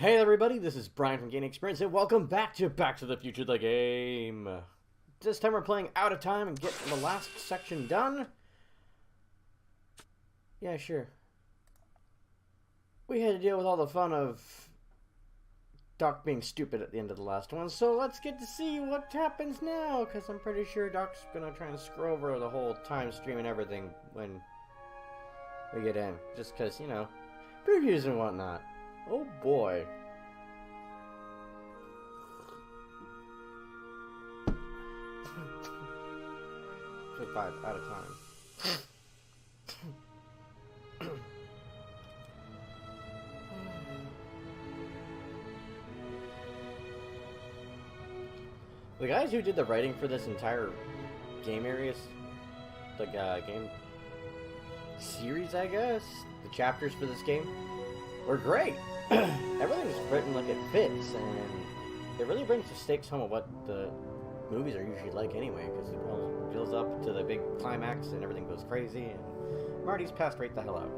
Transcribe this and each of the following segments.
Hey everybody, this is Brian from Gaming Experience, and welcome back to the Future, the game. This time we're playing Out of Time and getting the last section done. Yeah, sure. We had to deal with all the fun of Doc being stupid at the end of the last one, so let's get to see what happens now, because I'm pretty sure Doc's gonna try and screw over the whole time stream and everything when we get in. Just because, you know, previews and whatnot. Oh boy. Five out of time. The guys who did the writing for this entire game areas, like game series, I guess, the chapters for this game, were great. Everything's written like it fits, and it really brings the stakes home of what the movies are usually like anyway, because it all builds up to the big climax and everything goes crazy, and Marty's passed right the hell out.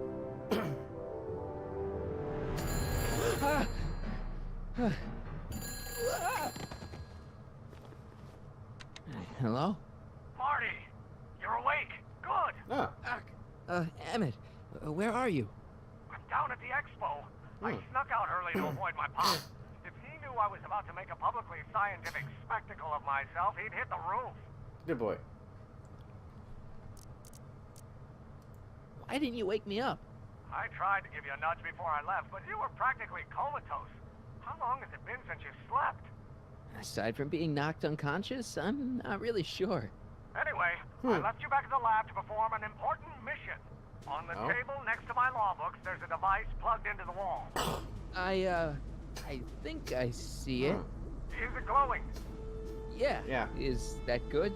Hello? Marty! You're awake! Good! Ah. Emmett, where are you? I'm down at the expo. I snuck out early to avoid my pop. If he knew I was about to make a publicly scientific spectacle of myself, he'd hit the roof. Good boy. Why didn't you wake me up? I tried to give you a nudge before I left, but you were practically comatose. How long has it been since you slept? Aside from being knocked unconscious, I'm not really sure. Anyway, I left you back at the lab to perform an important mission. On the table next to my law books, there's a device plugged into the wall. I think I see it. Is it glowing? Yeah. Is that good?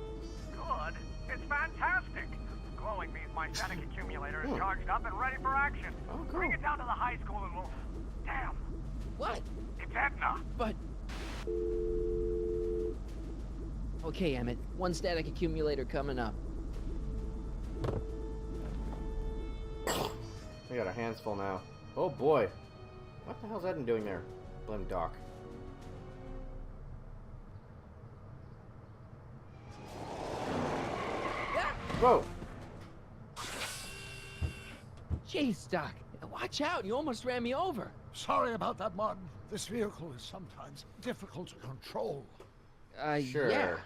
Good? It's fantastic! Glowing means my static accumulator is charged up and ready for action. Oh, cool. Bring it down to the high school and we'll... Damn! What? It's Edna! But... Okay, Emmett. One static accumulator coming up. We got our hands full now. Oh boy. What the hell's Edna doing there? Blame Doc. Whoa! Jeez, Doc. Watch out. You almost ran me over. Sorry about that, Martin. This vehicle is sometimes difficult to control. Sure. Yeah.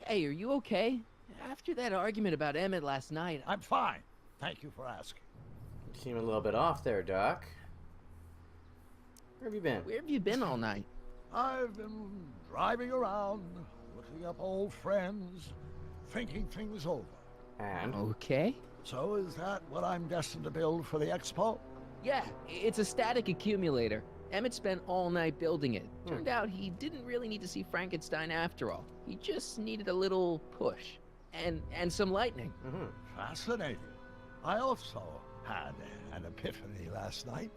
Hey, are you okay? After that argument about Emmett last night... I'm fine. Thank you for asking. You seem a little bit off there, Doc. Where have you been? Where have you been all night? I've been driving around, looking up old friends, thinking things over. And? Okay. So is that what I'm destined to build for the expo? Yeah, it's a static accumulator. Emmett spent all night building it. Turned out he didn't really need to see Frankenstein after all. He just needed a little push. And some lightning. Fascinating. I also had an epiphany last night.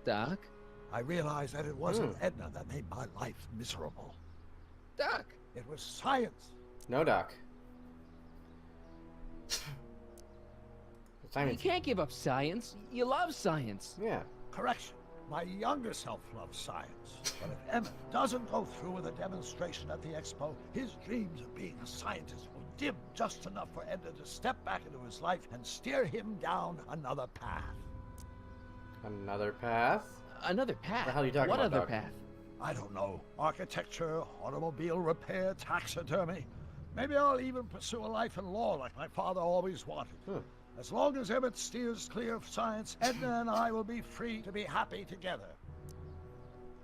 Doc? I realized that it wasn't Edna that made my life miserable. Doc! It was science. No, Doc. You can't give up science. You love science. Yeah. Correction. My younger self loves science. But if Emmett doesn't go through with a demonstration at the expo, his dreams of being a scientist will dim just enough for Edna to step back into his life and steer him down another path. Another path? Another path? What the hell are you talking what about, other Doc? path? I don't know. Architecture, automobile repair, taxidermy. Maybe I'll even pursue a life in law like my father always wanted. As long as Emmett steers clear of science, Edna and I will be free to be happy together.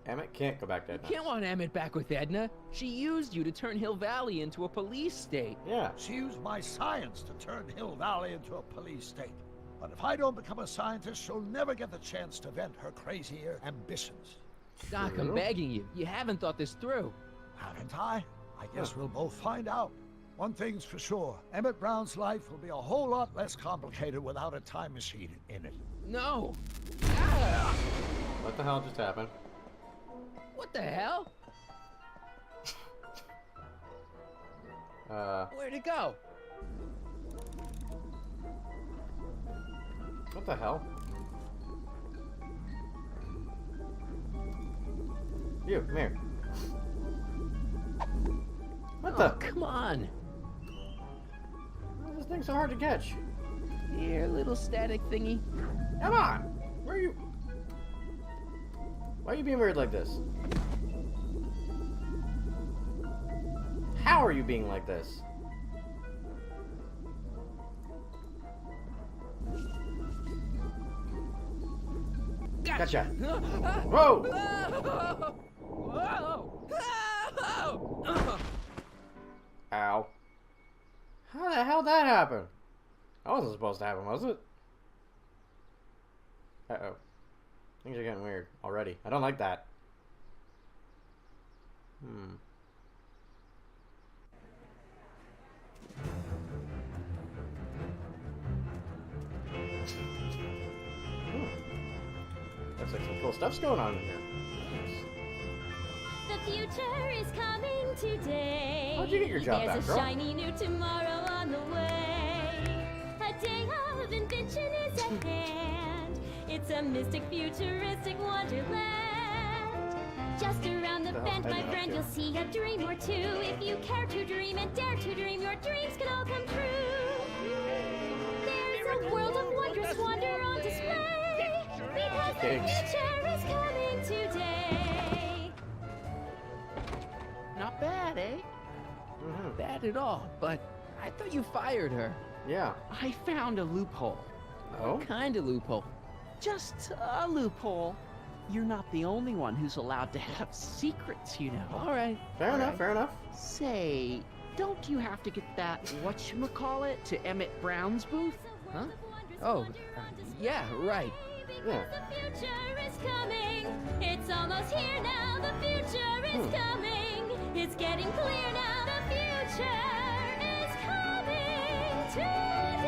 Emmett can't go back to Edna. You can't want Emmett back with Edna. She used you to turn Hill Valley into a police state. Yeah. She used my science to turn Hill Valley into a police state. But if I don't become a scientist, she'll never get the chance to vent her crazier ambitions. Doc, I'm begging you. You haven't thought this through. Haven't I? I guess we'll both find out. One thing's for sure, Emmett Brown's life will be a whole lot less complicated without a time machine in it. No. What the hell just happened? What the hell? Where'd it go? What the hell? You, come here. What Oh, the? come on. Why is this thing so hard to catch? Here, little static thingy. Come on! Where are you? Why are you being weird like this? How are you being like this? Gotcha! Whoa! Ow. How the hell did that happen? That wasn't supposed to happen, was it? Uh-oh. Things are getting weird already. I don't like that. Looks like some cool stuff's going on in here. The future is coming today. How'd you get your job There's back, a girl? shiny new tomorrow on the way. A day of invention is at hand. It's a mystic, futuristic wonderland. Just around the The hell's bend, my Edna up friend, to? you'll see a dream or two. If you care to dream and dare to dream, your dreams can all come true. There's a world of wondrous wonder on display. Because the Pigs. future is coming today. Not bad, eh? Mm-hmm. Bad at all, but I thought you fired her. Yeah. I found a loophole. Oh? Kind of loophole. Just a loophole. You're not the only one who's allowed to have secrets, you know. All right. Fair all enough, right. fair enough. Say, don't you have to get that whatchamacallit to Emmett Brown's booth? Huh? Oh, yeah, right. Yeah. The future is coming. It's almost here now. The future is coming. It's getting clear now. The future is coming today.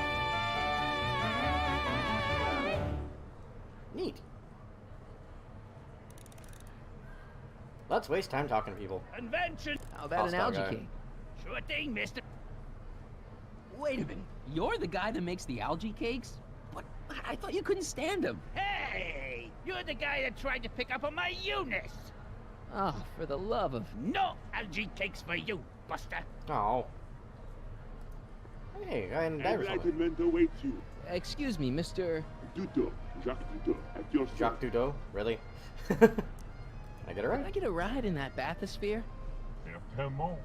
Neat. Let's waste time talking to people. Convention. How about an Hostile algae guy. cake? Sure thing, mister. Wait a minute. You're the guy that makes the algae cakes? What? I thought you couldn't stand them. Hey, you're the guy that tried to pick up on my Eunice. Oh, for the love of... No algae cakes for you, Buster. Oh. Hey, I had divers on it. Enlightenment awaits you. Excuse me, Mr... Dudo, Jacques Dudo, at your Jacques service. Dudo? Really? I get it Can I right? get a ride in that bathysphere? Certainement.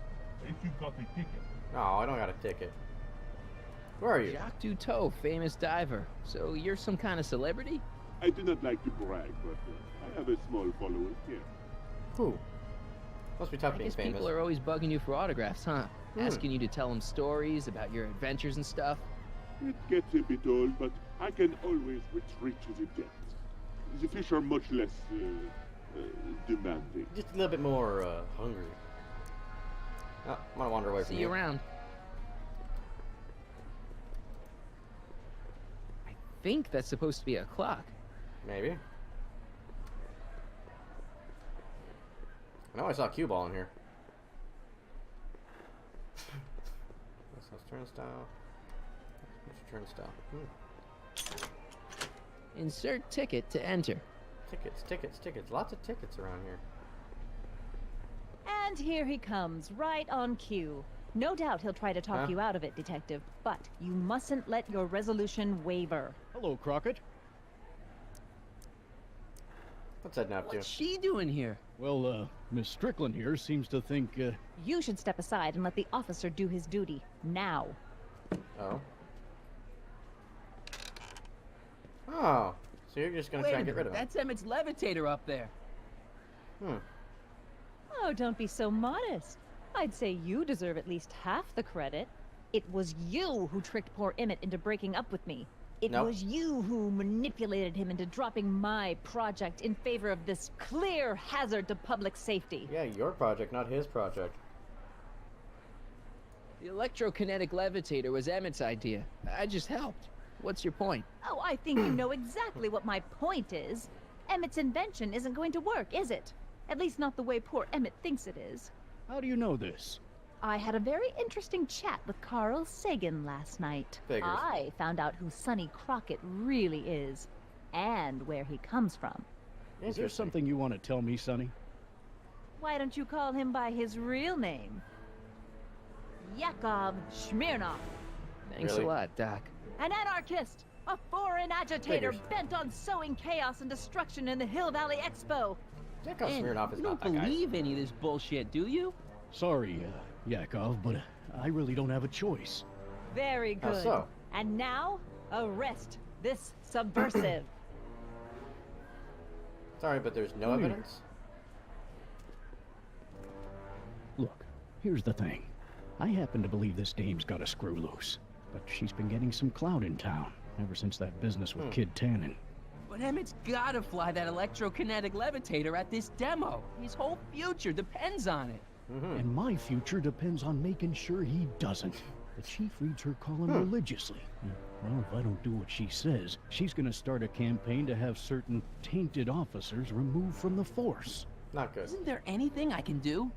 If you got a ticket. No, I don't got a ticket. Where are you? Jacques Duteau, famous diver. So you're some kind of celebrity? I do not like to brag, but I have a small following here. Who? Must be tough I being guess famous. people are always bugging you for autographs, huh? Asking you to tell them stories about your adventures and stuff. It gets a bit old, but I can always retreat to the depths. The fish are much less demanding. Just a little bit more hungry. Oh, I'm gonna wander away from See you around. I think that's supposed to be a clock. Maybe. I know I saw a cue ball in here. This house turnstile. Turnstile. Insert ticket to enter. Tickets, tickets, tickets. Lots of tickets around here. And here he comes, right on cue. No doubt he'll try to talk Huh? you out of it, Detective, but you mustn't let your resolution waver. Hello, Crockett. What's Edna up to? What's she doing here? Well, Miss Strickland here seems to think, You should step aside and let the officer do his duty. Now. Oh. Oh. So you're just gonna Wait try a and get rid minute, of him. that's Emmett's levitator up there. Oh, don't be so modest. I'd say you deserve at least half the credit. It was you who tricked poor Emmett into breaking up with me. It Nope. was you who manipulated him into dropping my project in favor of this clear hazard to public safety. Yeah, your project, not his project. The electrokinetic levitator was Emmett's idea. I just helped. What's your point? Oh, I think you know exactly what my point is. Emmett's invention isn't going to work, is it? At least not the way poor Emmett thinks it is. how do you know this? I had a very interesting chat with Carl Sagan last night. Figures. I found out who Sonny Crockett really is, and where he comes from. Is there something you want to tell me, Sonny? Why don't you call him by his real name? Yakov Smirnov. Thanks Really? a lot, Doc. An anarchist! A foreign agitator Figures. bent on sowing chaos and destruction in the Hill Valley Expo. Yakov And Smirnoff is you not don't that guy. believe any of this bullshit, do you? Sorry, Yakov, but I really don't have a choice. Very How good. so? And now, arrest this subversive. Sorry, but there's no Hmm. evidence? Look, here's the thing. I happen to believe this dame's got a screw loose, but she's been getting some clout in town ever since that business with Kid Tannen. But Emmett's gotta fly that electrokinetic levitator at this demo. His whole future depends on it. And my future depends on making sure he doesn't. The chief reads her column religiously. Well, if I don't do what she says, she's gonna start a campaign to have certain tainted officers removed from the force. Not good. Isn't there anything I can do?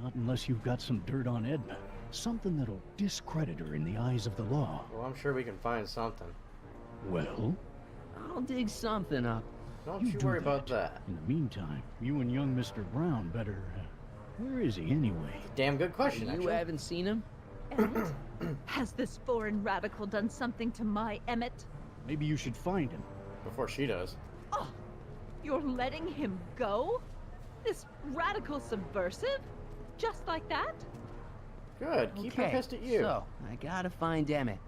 Not unless you've got some dirt on Edna. Something that'll discredit her in the eyes of the law. Well, I'm sure we can find something. Well, I'll dig something up. Don't You you do worry that. about that. in the meantime, you and young Mr. Brown better... where is he anyway? Damn good question, You actually. haven't seen him? Emmett? Has this foreign radical done something to my Emmett? Maybe you should find him. Before she does. Oh, you're letting him go? This radical subversive? Just like that? Good. Keep her Okay, pissed at you. so I gotta find Emmett.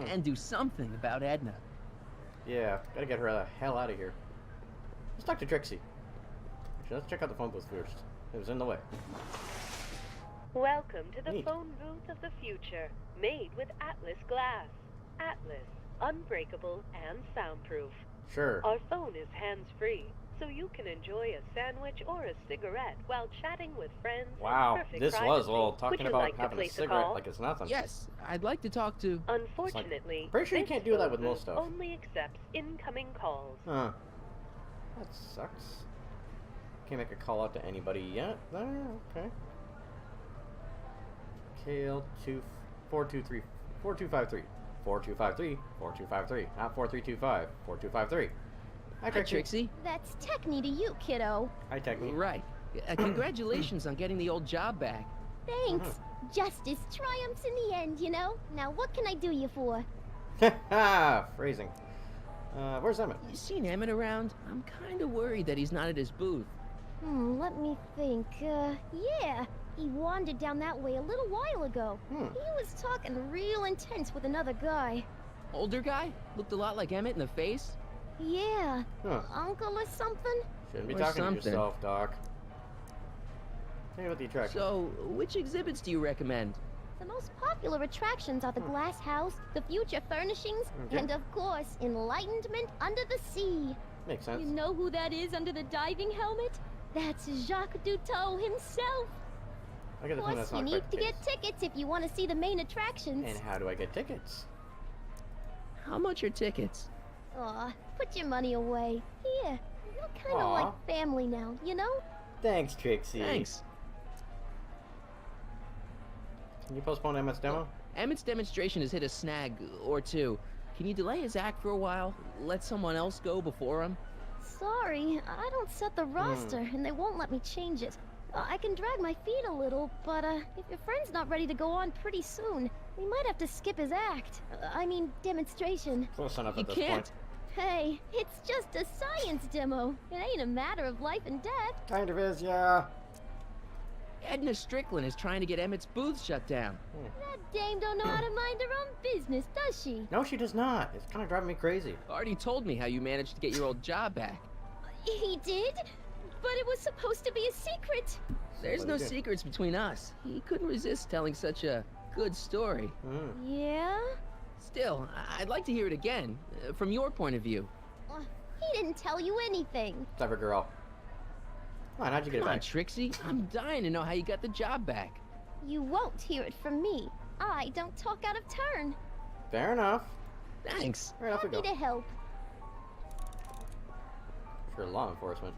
And do something about Edna. Yeah, gotta get her the hell out of here. Let's talk to Trixie. Actually, let's check out the phone booth first. It was in the way. Welcome to the Neat. phone booth of the future, made with Atlas glass. Atlas, unbreakable and soundproof. Sure. Our phone is hands-free, so you can enjoy a sandwich or a cigarette while chatting with friends. in Wow, perfect this was a privacy. little Would talking you about like to having a place cigarette call? like it's nothing. Yes, I'd like to talk to... Unfortunately, pretty sure you this can't do that phone with most booth stuff. only accepts incoming calls. Huh. That sucks. Can't make a call out to anybody yet. Okay. KL 4253 4253 4253 4253 not 4325 4253. Hi, Hi, Trixie. That's Techne to you, kiddo. Hi, Technique. Right. Congratulations on getting the old job back. Thanks. Justice triumphs in the end, you know? Now what can I do you for? Ha! Phrasing. Where's Emmett? You seen Emmett around? I'm kind of worried that he's not at his booth. Let me think. Yeah. He wandered down that way a little while ago. He was talking real intense with another guy. Older guy? Looked a lot like Emmett in the face? Yeah. Huh. Uncle or something? Shouldn't be Or talking something. to yourself, Doc. Tell me about the attraction. So, which exhibits do you recommend? The most popular attractions are the Glass House, the Future Furnishings, Okay. and of course, Enlightenment Under the Sea. Makes sense. You know who that is under the diving helmet? That's Jacques Duteau himself. I gotta Of think course, that's you not need quite to the get case. tickets if you want to see the main attractions. And how do I get tickets? How much are tickets? Aw, put your money away. Here, we're kind of Aw. like family now, you know? Thanks, Trixie. Thanks. Can you postpone Emmett's demo? Emmett's demonstration has hit a snag or two. Can you delay his act for a while? Let someone else go before him? Sorry, I don't set the roster, and they won't let me change it. I can drag my feet a little, but if your friend's not ready to go on pretty soon, we might have to skip his act. I mean, demonstration. Close enough You at this can't. point. Hey, it's just a science demo. It ain't a matter of life and death. Kind of is, yeah. Edna Strickland is trying to get Emmett's booth shut down. That dame don't know how to mind her own business, does she? No, she does not. It's kind of driving me crazy. Already told me how you managed to get your old job back. He did? But it was supposed to be a secret. There's What no did you do? secrets between us. He couldn't resist telling such a good story. Yeah? Still, I'd like to hear it again, from your point of view. He didn't tell you anything. Clever girl. Come on, how'd you get it Come on, back? Trixie. I'm dying to know how you got the job back. You won't hear it from me. I don't talk out of turn. Fair enough. Thanks. Right off we Happy go. to help. For law enforcement.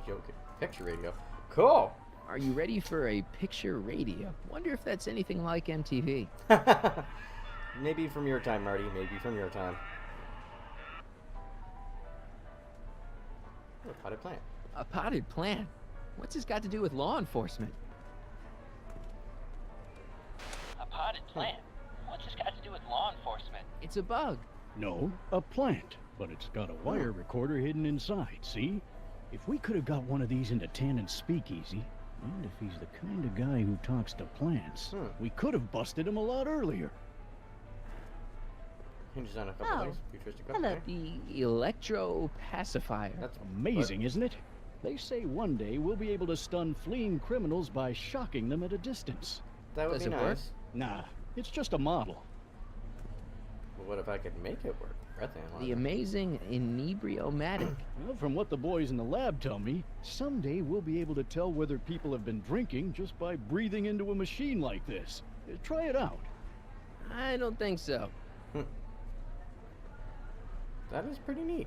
Joke. Picture radio. Cool. Are you ready for a picture radio? Wonder if that's anything like MTV. Maybe from your time, Marty. Maybe from your time. Oh, potted plant. A potted plant? What's this got to do with law enforcement? A potted plant? What's this got to do with law enforcement? It's a bug. No, a plant. But it's got a wire recorder hidden inside, see? If we could have got one of these into Tannen's speakeasy, and if he's the kind of guy who talks to plants, we could have busted him a lot earlier. Hinges on a couple things. Futuristic. Hello. Okay. The electro pacifier. That's Amazing, isn't it? They say one day we'll be able to stun fleeing criminals by shocking them at a distance. That would Does be it work? nice. Nah, it's just a model. But what if I could make it work? The amazing inebriomatic. Well, from what the boys in the lab tell me, someday we'll be able to tell whether people have been drinking just by breathing into a machine like this. Try it out. I don't think so. That is pretty neat.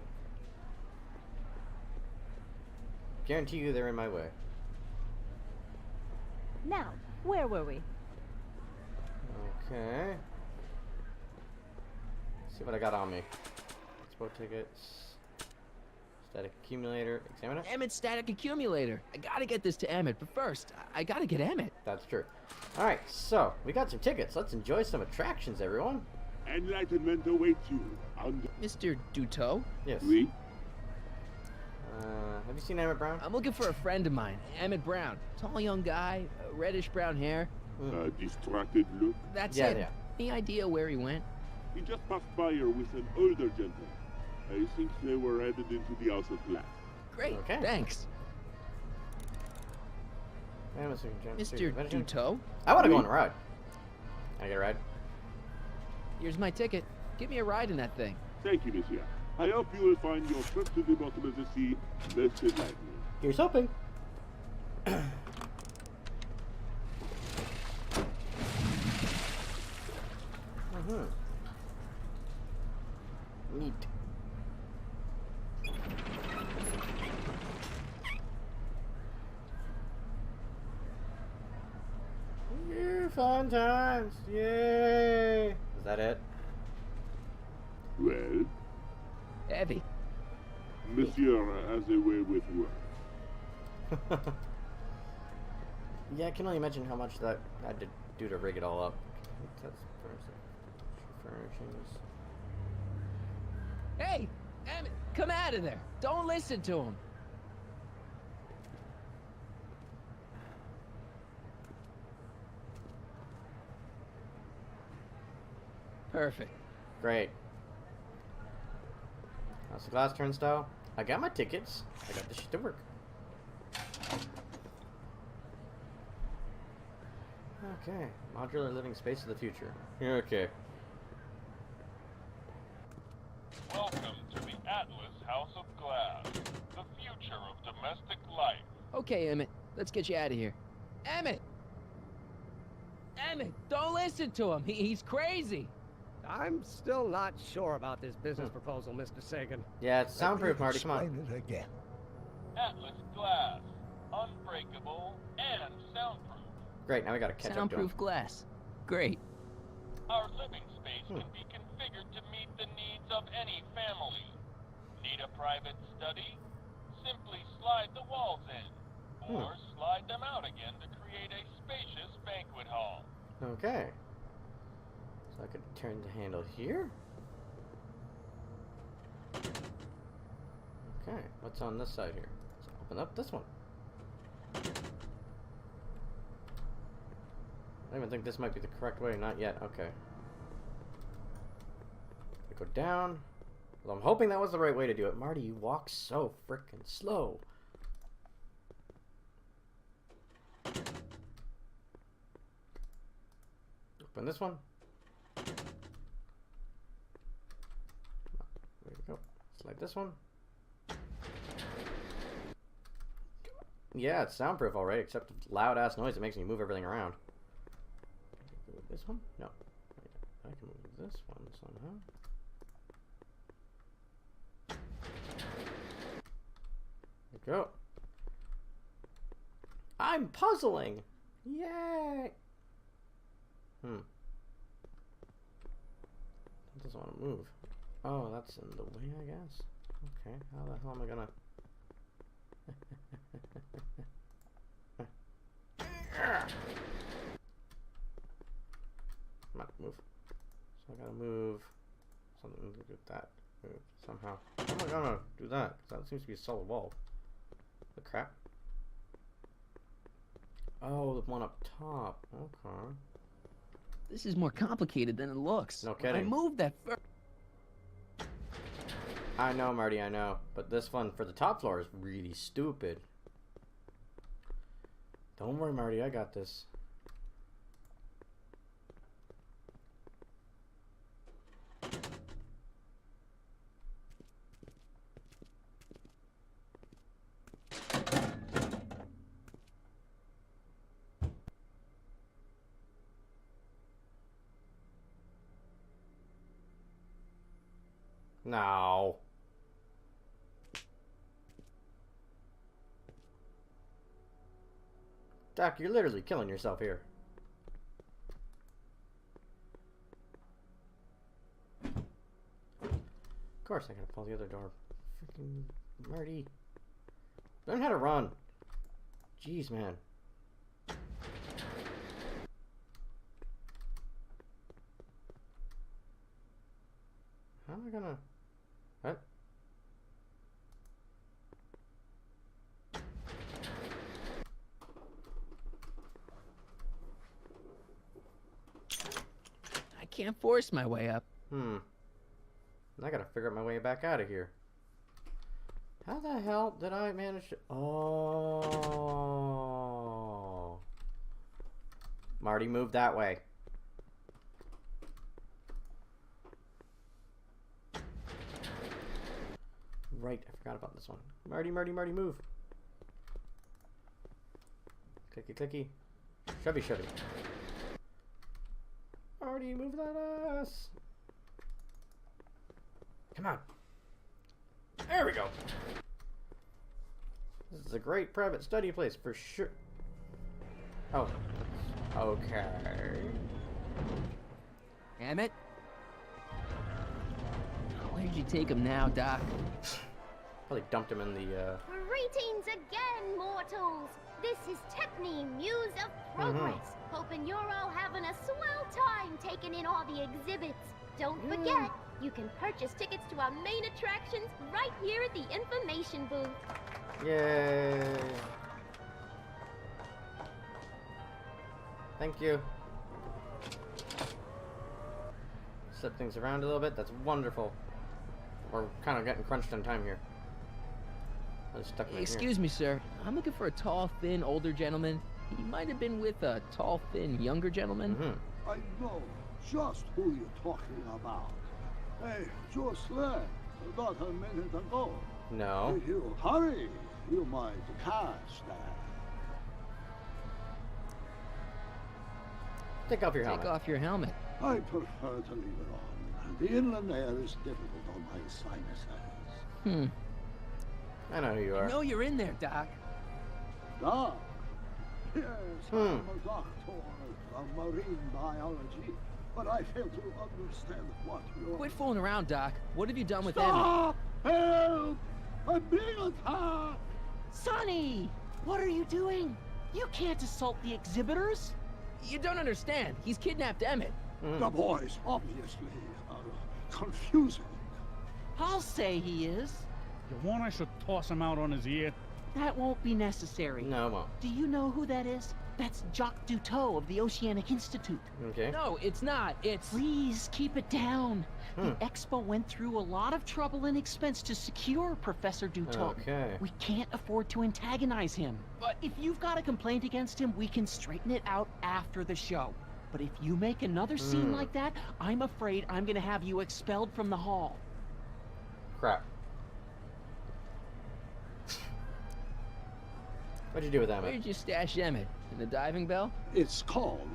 Guarantee you they're in my way. Now, where were we? Okay. Let's see what I got on me. Expo tickets. Static accumulator. Examine it. Emmett's static accumulator. I gotta get this to Emmett, but first, I gotta get Emmett. That's true. Alright, so, we got some tickets. Let's enjoy some attractions, everyone. Enlightenment awaits you. Mr. Duteau? Yes. Oui. Have you seen Emmett Brown? I'm looking for a friend of mine, Emmett Brown. Tall young guy, reddish brown hair. A distracted look. That's Yeah, it. yeah. Any idea where he went? He just passed by her with an older gentleman. I think they were headed into the House of Glass. Great, Okay. thanks. Mr. Duteau? I want to go on a ride. Can I get a ride? Here's my ticket. Give me a ride in that thing. Thank you, monsieur. I hope you will find your trip to the bottom of the sea less enlightening. Here's hoping. Neat. Fun times. Yay. Is that it? Well, Heavy. monsieur has a way with words. Yeah, I can only imagine how much that I had to do to rig it all up. That's furnishings. Hey, Emmett, come out of there. Don't listen to him. Perfect. Great. That's the glass turnstile. I got my tickets. I got this shit to work. Okay. Modular living space of the future. Okay. Welcome to the Atlas House of Glass, the future of domestic life. Okay, Emmett, let's get you out of here. Emmett! Emmett, don't listen to him. He's crazy. I'm still not sure about this business proposal, Mr. Sagan. Yeah, it's soundproof, Marty. Come on. Explain it again. Atlas Glass, unbreakable and soundproof. Great, now we gotta catch up to him. Soundproof glass. Great. Our living space can be configured to meet the needs of any family. Need a private study? Simply slide the walls in, or slide them out again to create a spacious banquet hall. Okay. So I could turn the handle here. Okay, what's on this side here? Let's open up this one. I don't even think this might be the correct way. Not yet. Okay. I go down. Well, I'm hoping that was the right way to do it. Marty, you walk so frickin' slow. Open this one. There we go. Slide this one. Yeah, it's soundproof alright, except loud ass noise that makes me move everything around. This one? No. I can move this one somehow. There we go. I'm puzzling! Yay! It doesn't want to move. Oh, that's in the way, I guess. Okay, how the hell am I gonna... with that move somehow. How am I gonna do that? 'Cause that seems to be a solid wall. The crap. Oh, the one up top. Okay. This is more complicated than it looks. No kidding. I moved that first. I know, Marty, I know. But this one for the top floor is really stupid. Don't worry, Marty, I got this. No. Doc, you're literally killing yourself here. Of course I gotta pull the other door. Freaking Marty. Learn how to run. Jeez, man. How am I gonna... What? I can't force my way up. I gotta figure out my way back out of here. How the hell did I manage to... Oh. Marty, move that way. Right, I forgot about this one. Marty, move. Clicky, clicky. Shovey, shovey. Marty, move that ass. Come on. There we go. This is a great private study place for sure. Oh. Okay. Damn it. Where'd you take him now, Doc? Probably dumped him in the, Greetings again, mortals! This is Tiffany, Muse of Progress. Hoping you're all having a swell time taking in all the exhibits. Don't forget, you can purchase tickets to our main attractions right here at the information booth. Yay. Thank you. Set things around a little bit. That's wonderful. We're kind of getting crunched on time here. I was stuck in Excuse me, sir. I'm looking for a tall, thin, older gentleman. He might have been with a tall, thin, younger gentleman. I know just who you're talking about. Hey, just left about a minute ago. No. If you hurry, you might catch that. Take off your helmet. Take off your helmet. I prefer to leave it on. The inland air is difficult on my sinuses. I know who you are. I know you're in there, Doc. Doc? Yes, I'm a doctor of marine biology, but I fail to understand what you're... Quit fooling around, Doc. What have you done with Stop! Help! I'm being attacked! Sonny! What are you doing? You can't assault the exhibitors. You don't understand. He's kidnapped Emmett. The boy's obviously confusing. I'll say he is. You want I should toss him out on his ear? That won't be necessary. No, it won't. Do you know who that is? That's Jacques Duteau of the Oceanic Institute. Okay. No, it's not. It's... Please keep it down. The Expo went through a lot of trouble and expense to secure Professor Duteau. Okay. We can't afford to antagonize him. But if you've got a complaint against him, we can straighten it out after the show. But if you make another scene like that, I'm afraid I'm gonna have you expelled from the hall. Crap. What'd you do with Emmett? Where'd you stash Emmett? In the diving bell? It's called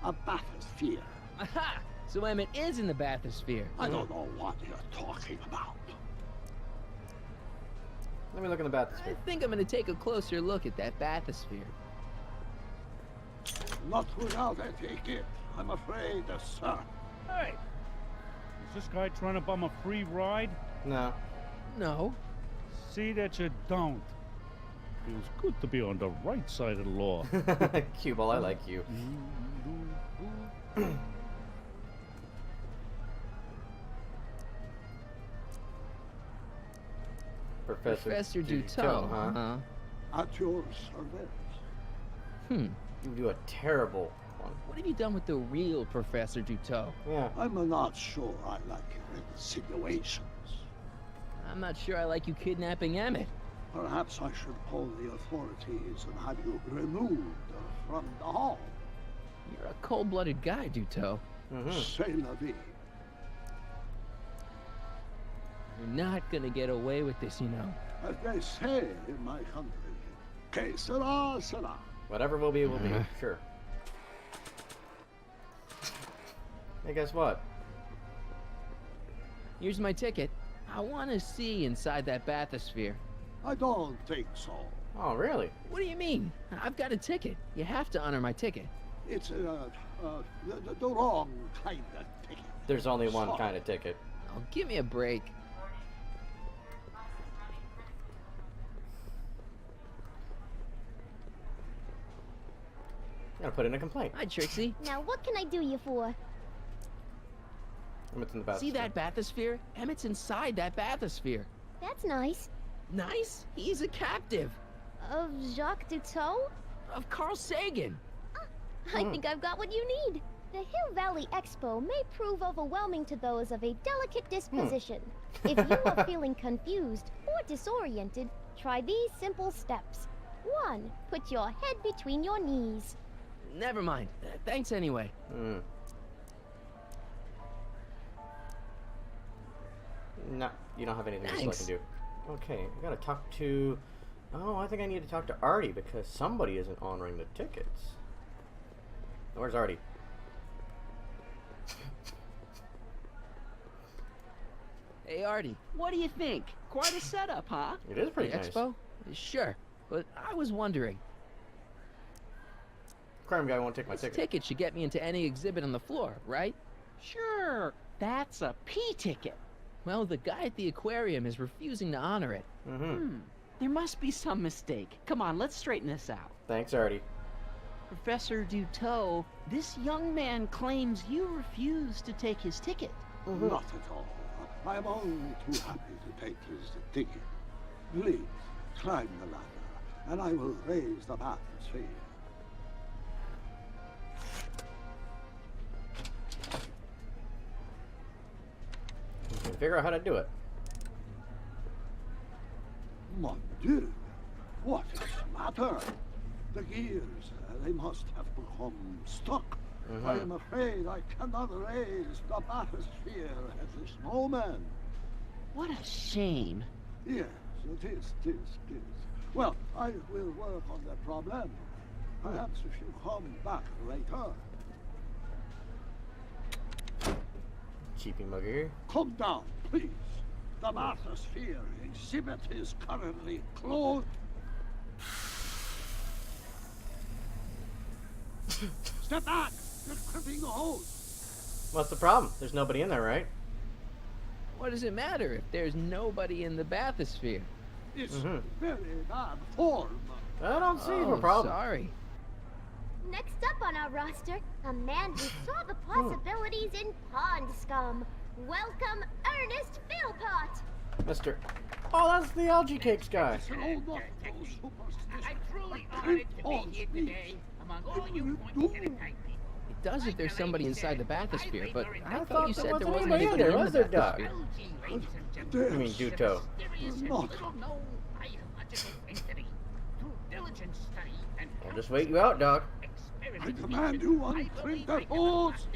a bathysphere. Aha! So Emmett is in the bathysphere. I don't know what you're talking about. Let me look in the I bathysphere. think I'm gonna take a closer look at that bathysphere. Not without a ticket, I'm afraid, sir. Hey! Is this guy trying to bum a free ride? No. No. See that you don't. Feels good to be on the right side of the law. Cue ball, I like you. Professor Duteau, huh? At your service. You do a terrible one. What have you done with the real Professor Duteau? Yeah. I'm not sure I like your insinuations. I'm not sure I like you kidnapping Emmett. Perhaps I should call the authorities and have you removed from the hall. You're a cold-blooded guy, Duteau. C'est la vie. You're not gonna get away with this, you know. As they say in my country, que sera, sera. Whatever will be, will be. Sure. Hey, guess what? Here's my ticket. I want to see inside that bathysphere. I don't think so. Oh, really? What do you mean? I've got a ticket. You have to honor my ticket. It's the wrong kind of ticket. There's only one kind of ticket. Oh, give me a break. I'm gonna put in a complaint. Hi, Trixie. Now, what can I do you for? Emmett's in the bathysphere. See that bathysphere? Emmett's inside that bathysphere. That's nice. Nice? He's a captive. Of Jacques Duteau? Of Carl Sagan. I think I've got what you need. The Hill Valley Expo may prove overwhelming to those of a delicate disposition. If you are feeling confused or disoriented, try these simple steps. 1. Put your head between your knees. Never mind. Thanks anyway. No, you don't have anything else I Thanks. can do. Okay, I gotta talk to... Oh, I think I need to talk to Artie because somebody isn't honoring the tickets. Where's Artie? Hey, Artie. What do you think? Quite a setup, huh? It is pretty The nice. expo? Sure, but I was wondering. Crime guy won't take my This ticket. ticket should get me into any exhibit on the floor, right? Sure. That's a P ticket. Well, the guy at the aquarium is refusing to honor it. There must be some mistake. Come on, let's straighten this out. Thanks, Artie. Professor Duteau, this young man claims you refused to take his ticket. Not at all. I am only too happy to take his ticket. Please, climb the ladder, and I will raise the bathysphere. We can figure out how to do it. Mon Dieu, what is the matter? The gears, they must have become stuck. I am afraid I cannot raise the bathysphere at this moment. What a shame. Yes, it is. Well, I will work on the problem. Perhaps if you come back later. Cheapy mugger. Come down, please. The bathysphere exhibit is currently closed. Step back! You're crimping the hose. What's the problem? There's nobody in there, right? What does it matter if there's nobody in the bathysphere? It's very bad form. I don't see Oh, a problem. sorry. Next up on our roster, a man who saw the possibilities in pond scum. Welcome, Ernest Philpott. Mr. Oh, that's the algae cakes guy. I'm truly honored to be here today among all you pointy-headed type people. It does if there's somebody inside the bathysphere, but I thought thought you there said there wasn't wasn't anybody in anybody there, in was the there, Doc? bathysphere. You mean Duteau? Not. No biological entity. Through diligent study and I'll just wait you out, Doc. I command you uncrimp that hose.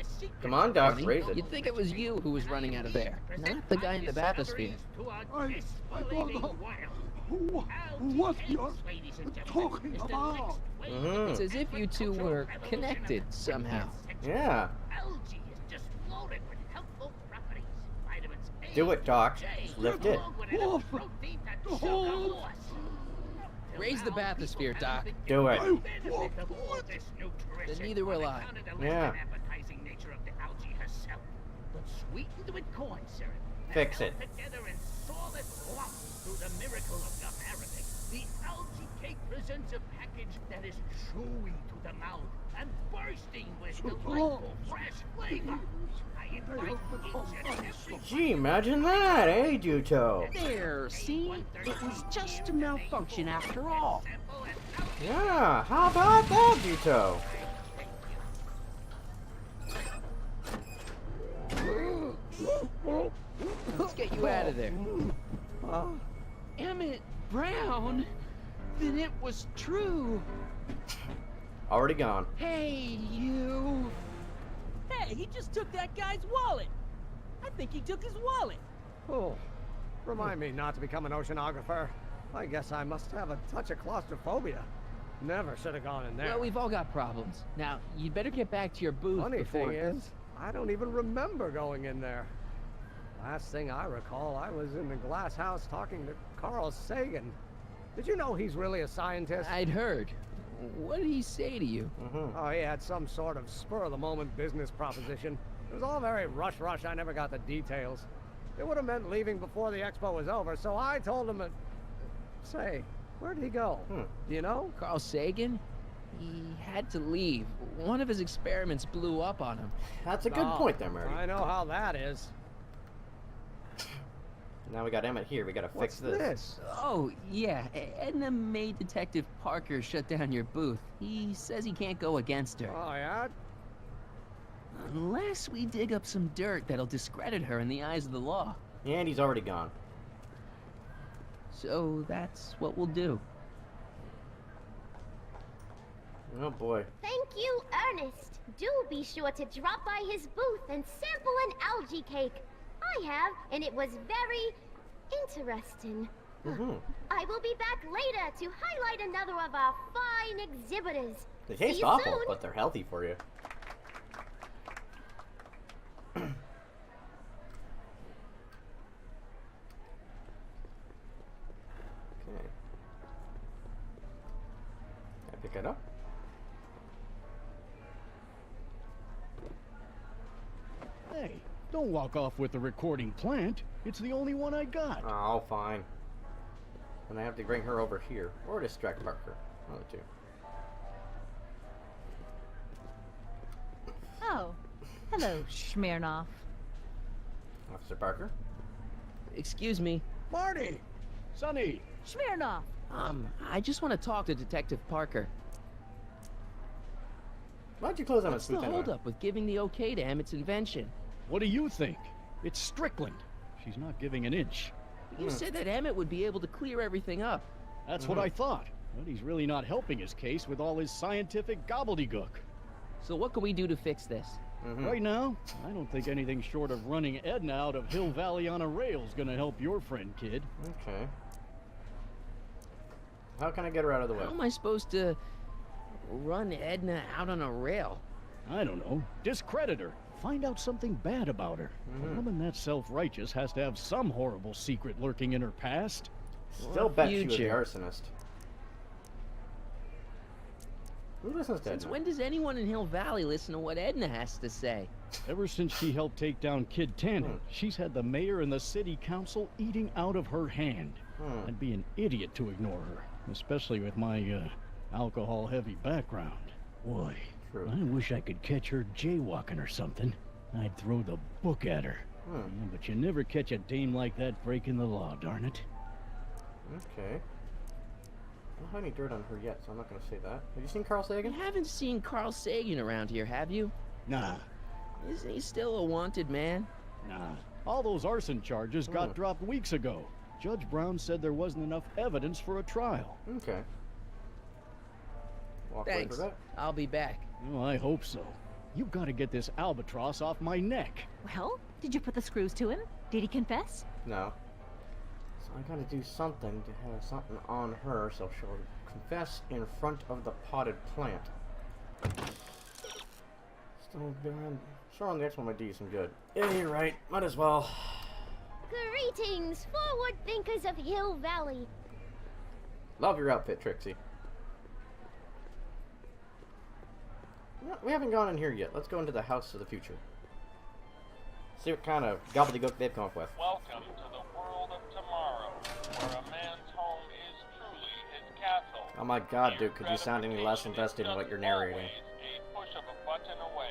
Come on, Doc, Artie, raise it. You'd think it was you who was running out of air, not the guy in the bathysphere. I don't know what you're talking about. It's as if you two were connected somehow. Yeah. Algae is just loaded with helpful properties. Vitamins A, Do it, Doc. J, Lift it. along with enough protein to choke a horse. Raise the bathysphere, Doc. Do it. Then neither will I. Yeah. Appetizing nature of the algae herself, but sweetened with corn syrup. Fix it. Together in solid lump through the miracle of gum arabic. The algae cake presents a package that is chewy to the mouth and bursting with delightful fresh flavors. I invite each and every Gee, imagine that, eh, Duto? There, see? It was just a malfunction after all. Yeah, how about that, Duto? Let's get you out of there. Emmett Brown? Then it was true. Already gone. Hey, you. Hey, he just took that guy's wallet. I think he took his wallet. Oh, remind me not to become an oceanographer. I guess I must have a touch of claustrophobia. Never should have gone in there. Well, we've all got problems. Now, you'd better get back to your booth Funny before... thing is, I don't even remember going in there. Last thing I recall, I was in the glass house talking to Carl Sagan. Did you know he's really a scientist? I'd heard. What did he say to you? Oh, he had some sort of spur-of-the-moment business proposition. It was all very rush. I never got the details. It would have meant leaving before the expo was over, so I told him that... Say, where'd he go? Do you know? Carl Sagan? He had to leave. One of his experiments blew up on him. That's a good point there, Murray. I know how that is. Now we got Emmett here. We gotta fix this. Oh, yeah. Edna made Detective Parker shut down your booth. He says he can't go against her. Oh, yeah? Unless we dig up some dirt that'll discredit her in the eyes of the law. And he's already gone. So that's what we'll do. Oh, boy. Thank you, Ernest. Do be sure to drop by his booth and sample an algae cake. I have, and it was very interesting. I will be back later to highlight another of our fine exhibitors. They See taste you awful, soon. but they're healthy for you. Okay. Can I pick it up? Hey, don't walk off with the recording plant. It's the only one I got. Oh, fine. And I have to bring her over here. Or distract Parker. One of the two. Oh, hello, Smirnoff. Officer Parker? Excuse me. Marty! Sonny! Smirnoff! I just want to talk to Detective Parker. Why'd you close on What's his the booth anyway? holdup with giving the okay to Emmett's invention? What do you think? It's Strickland. She's not giving an inch. You said that Emmett would be able to clear everything up. That's what I thought. But he's really not helping his case with all his scientific gobbledygook. So what can we do to fix this? Right now, I don't think anything short of running Edna out of Hill Valley on a rail is gonna help your friend, kid. Okay. How can I get her out of the way? How am I supposed to run Edna out on a rail? I don't know. Discredit her. Find out something bad about her. A woman that self-righteous has to have some horrible secret lurking in her past. Still bet she was the arsonist. Who listens to Since Edna? when does anyone in Hill Valley listen to what Edna has to say? Ever since she helped take down Kid Tannen, she's had the mayor and the city council eating out of her hand. I'd be an idiot to ignore her, especially with my alcohol-heavy background. Boy, I wish I could catch her jaywalking or something. I'd throw the book at her. Yeah, but you never catch a dame like that breaking the law, darn it. Okay. I don't have any dirt on her yet, so I'm not going to say that. Have you seen Carl You Sagan? haven't seen Carl Sagan around here, have you? Nah. Isn't he still a wanted man? Nah. All those arson charges got dropped weeks ago. Judge Brown said there wasn't enough evidence for a trial. Okay. Walk away Thanks. for that. I'll be back. Well, I hope so. You've got to get this albatross off my neck. Well, did you put the screws to him? Did he confess? No. So I gotta do something to have something on her so she'll confess in front of the potted plant. Still been sure on the next one might do you some good. Yeah, you're right. Might as well. Greetings, forward thinkers of Hill Valley. Love your outfit, Trixie. No, we haven't gone in here yet. Let's go into the house of the future. See what kind of gobbledygook they've come up with. Welcome to the world of tomorrow, where a man's home is truly Oh my god, dude, could you sound any less invested in what you're narrating? A push of a button away.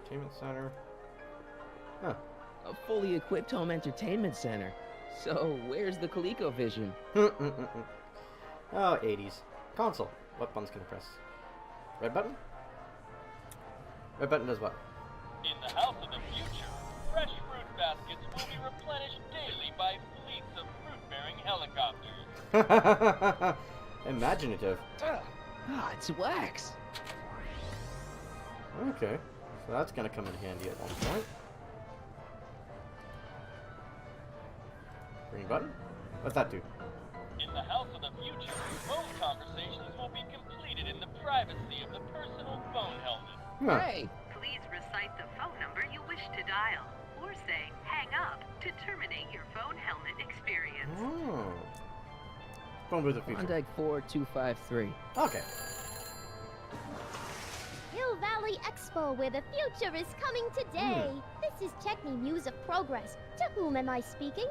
Entertainment center. Huh. A fully equipped home entertainment center. So, where's the ColecoVision? Oh, 80s. Console. What buttons can I press? Red button? Red button does what? In the house of the future, fresh fruit baskets will be replenished daily by fleets of fruit-bearing helicopters. Imaginative. Ah, it's wax. Okay. So that's gonna come in handy at one point. Green button? What's that do? In the house of the future, phone conversations will be completed in the privacy of the personal phone helmet. Huh. Hey! Please recite the phone number you wish to dial, or say hang up to terminate your phone helmet experience. Oh. Phone booth of future. Klondike 4253. Okay. Hill Valley Expo, where the future is coming today. This is Techni Muse of Progress. To whom am I speaking?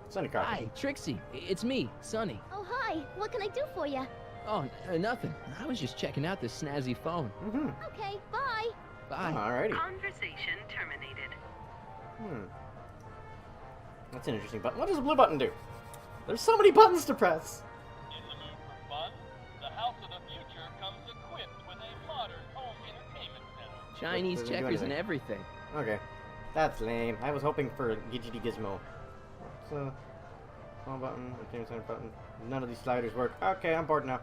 Sunny Carter. Hi, Trixie. It's me, Sonny. Oh, hi. What can I do for you? Oh, nothing. I was just checking out this snazzy phone. Okay, bye. Bye. Alrighty. Conversation terminated. That's an interesting button. What does the blue button do? There's so many buttons to press. In the mood for fun, the house of the future comes equipped with a modern home entertainment center. Chinese Doesn't do checkers and anything. everything. Okay. That's lame. I was hoping for Gidgety Gizmo. So, home button, entertainment center button. None of these sliders work. Okay, I'm bored now.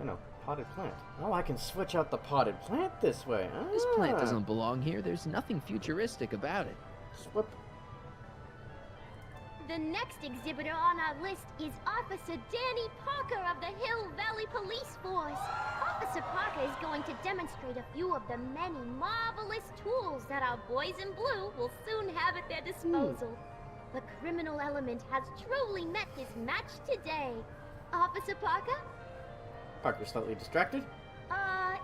I know. Potted plant. Oh, I can switch out the potted plant this way. This plant doesn't belong here. There's nothing futuristic about it. Swip. The next exhibitor on our list is Officer Danny Parker of the Hill Valley Police Force. Officer Parker is going to demonstrate a few of the many marvelous tools that our boys in blue will soon have at their disposal. The criminal element has truly met his match today. Officer Parker? Parker's slightly distracted.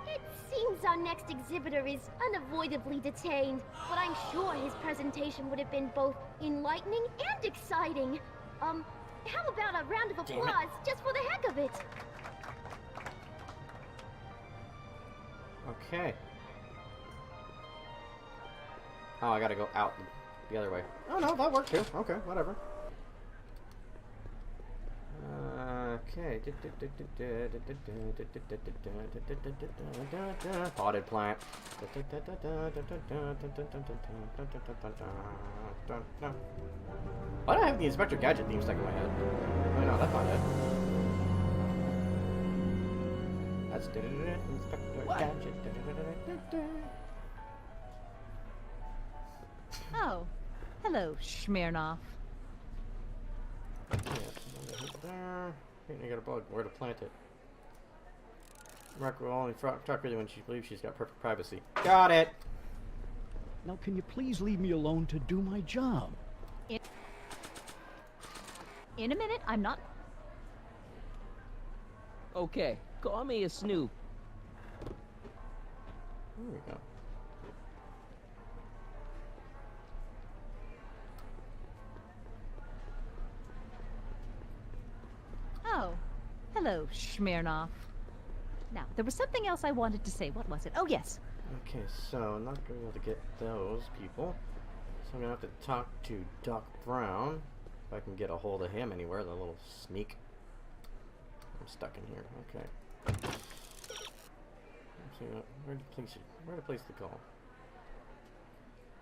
It seems our next exhibitor is unavoidably detained, but I'm sure his presentation would have been both enlightening and exciting. How about a round of applause just for the heck of it? Okay. Oh, I gotta go out the other way. Oh no, that worked too. Okay, whatever. Okay. Potted plant. Why do I have the Inspector Gadget theme stuck in my head? Oh no, that's not it. That's Inspector Gadget. Oh, hello, Smirnoff. You got a bug. Where to plant it? Mark will only talk with you when she believes she's got perfect privacy. Got it! Now, can you please leave me alone to do my job? In a minute, I'm not... Okay, call me a snoop. There we go. Oh, hello, Smirnoff. Now, there was something else I wanted to say. What was it? Oh, yes. Okay, so I'm not going to be able to get those people. So I'm going to have to talk to Doc Brown. If I can get a hold of him anywhere, the little sneak. I'm stuck in here. Okay. Let's see, where to place the call?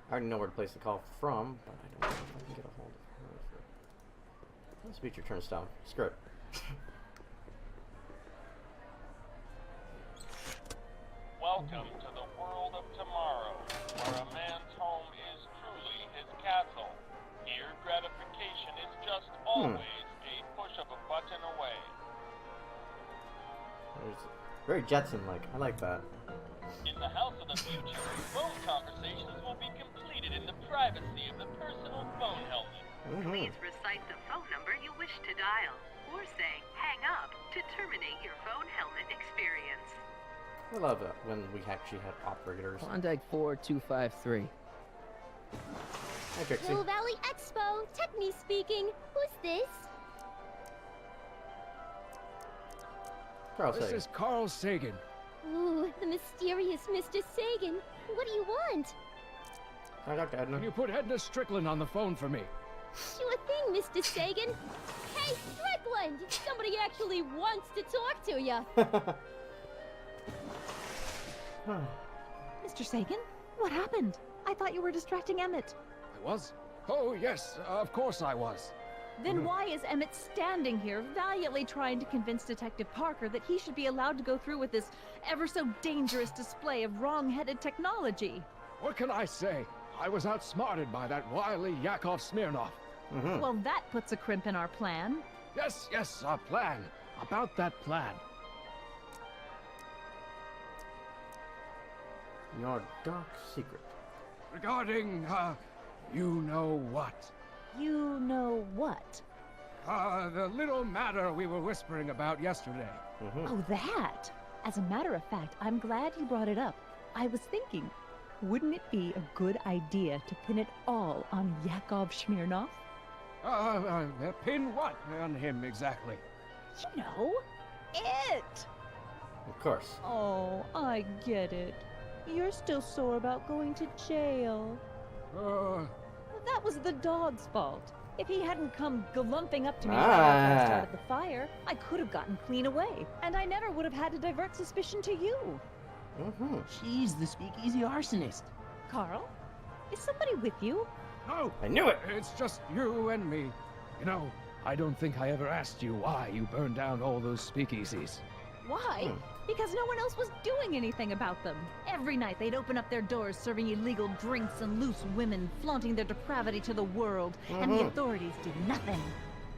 I already know where to place the call from, but I don't know if I can get a hold of her. Let's beat your turnstile. Screw it. Welcome to the world of tomorrow, where a man's home is truly his castle. Here, gratification is just always a push of a button away. Very Jetson-like. I like that. In the house of the future, phone conversations will be completed in the privacy of the personal phone helmet. Please recite the phone number you wish to dial, or say hang up to terminate your phone helmet experience. I love that when we actually have operators. Klondike 4253. Hi, Trixie. Hill Valley Expo, Techni speaking. Who's this? Carl This Sagan. is Carl Sagan. Ooh, the mysterious Mr. Sagan. What do you want? Hi, Dr. Edna. Can you put Edna Strickland on the phone for me? Sure thing, Mr. Sagan. Hey, Strickland! Somebody actually wants to talk to you. Mr. Sagan, what happened? I thought you were distracting Emmett. I was? Oh, yes, of course I was. Then why is Emmett standing here, valiantly trying to convince Detective Parker that he should be allowed to go through with this ever so dangerous display of wrong-headed technology? What can I say? I was outsmarted by that wily Yakov Smirnov. Well, that puts a crimp in our plan. Yes, yes, a plan. About that plan. Your dark secret. Regarding, you know what? You know what? The little matter we were whispering about yesterday. Oh, that! As a matter of fact, I'm glad you brought it up. I was thinking, wouldn't it be a good idea to pin it all on Yakov Smirnov? Pin what on him exactly? You know, it! Of course. Oh, I get it. You're still sore about going to jail. That was the dog's fault. If he hadn't come glumping up to me right after I started the fire, I could have gotten clean away, and I never would have had to divert suspicion to you. She's the speakeasy arsonist. Carl, is somebody with you? No! I knew it! It's just you and me. You know, I don't think I ever asked you why you burned down all those speakeasies. Why? Because no one else was doing anything about them. Every night they'd open up their doors serving illegal drinks and loose women, flaunting their depravity to the world, and the authorities did nothing.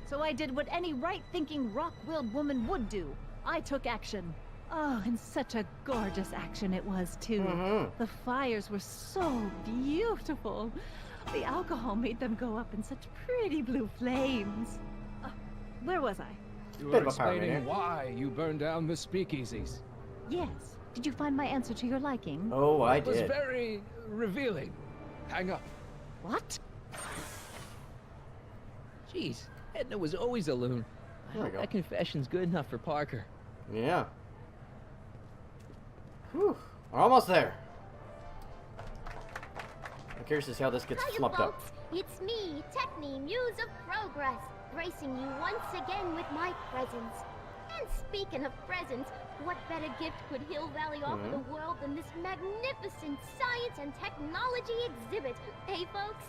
So I did what any right-thinking, rock-willed woman would do. I took action. Oh, and such a gorgeous action it was, too. The fires were so beautiful. The alcohol made them go up in such pretty blue flames. Where was I? You were explaining why you burned down the speakeasies. Yes. Did you find my answer to your liking? Oh, I did. It was did. very revealing. Hang up. What? Jeez, Edna was always a loon. I hope that confession's good enough for Parker. Yeah. Whew. We're almost there. I'm curious to see how this gets Hiya, flubbed up. folks. It's me, Techni, Muse of Progress, gracing you once again with my presence. And speaking of presents, what better gift could Hill Valley offer the world than this magnificent science and technology exhibit, hey folks?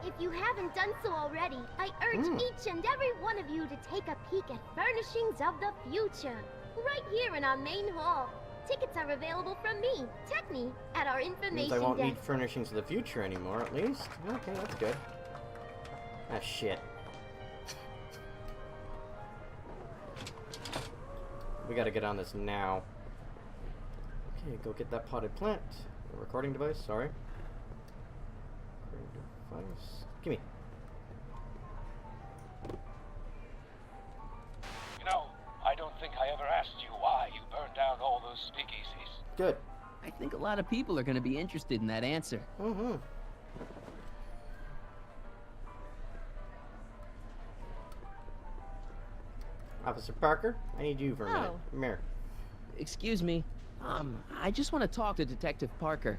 If you haven't done so already, I urge each and every one of you to take a peek at Furnishings of the Future, right here in our main hall. Tickets are available from me, Techni, at our information Means I won't desk. need Furnishings of the Future anymore, at least. Okay, that's good. Ah, shit. We gotta get on this now. Okay, go get that potted plant. Recording device, sorry. Recording device. Gimme. You know, I don't think I ever asked you why you burned down all those speakeasies. Good. I think a lot of people are going to be interested in that answer. Officer Parker, I need you for a minute. Come here. Excuse me. I just want to talk to Detective Parker.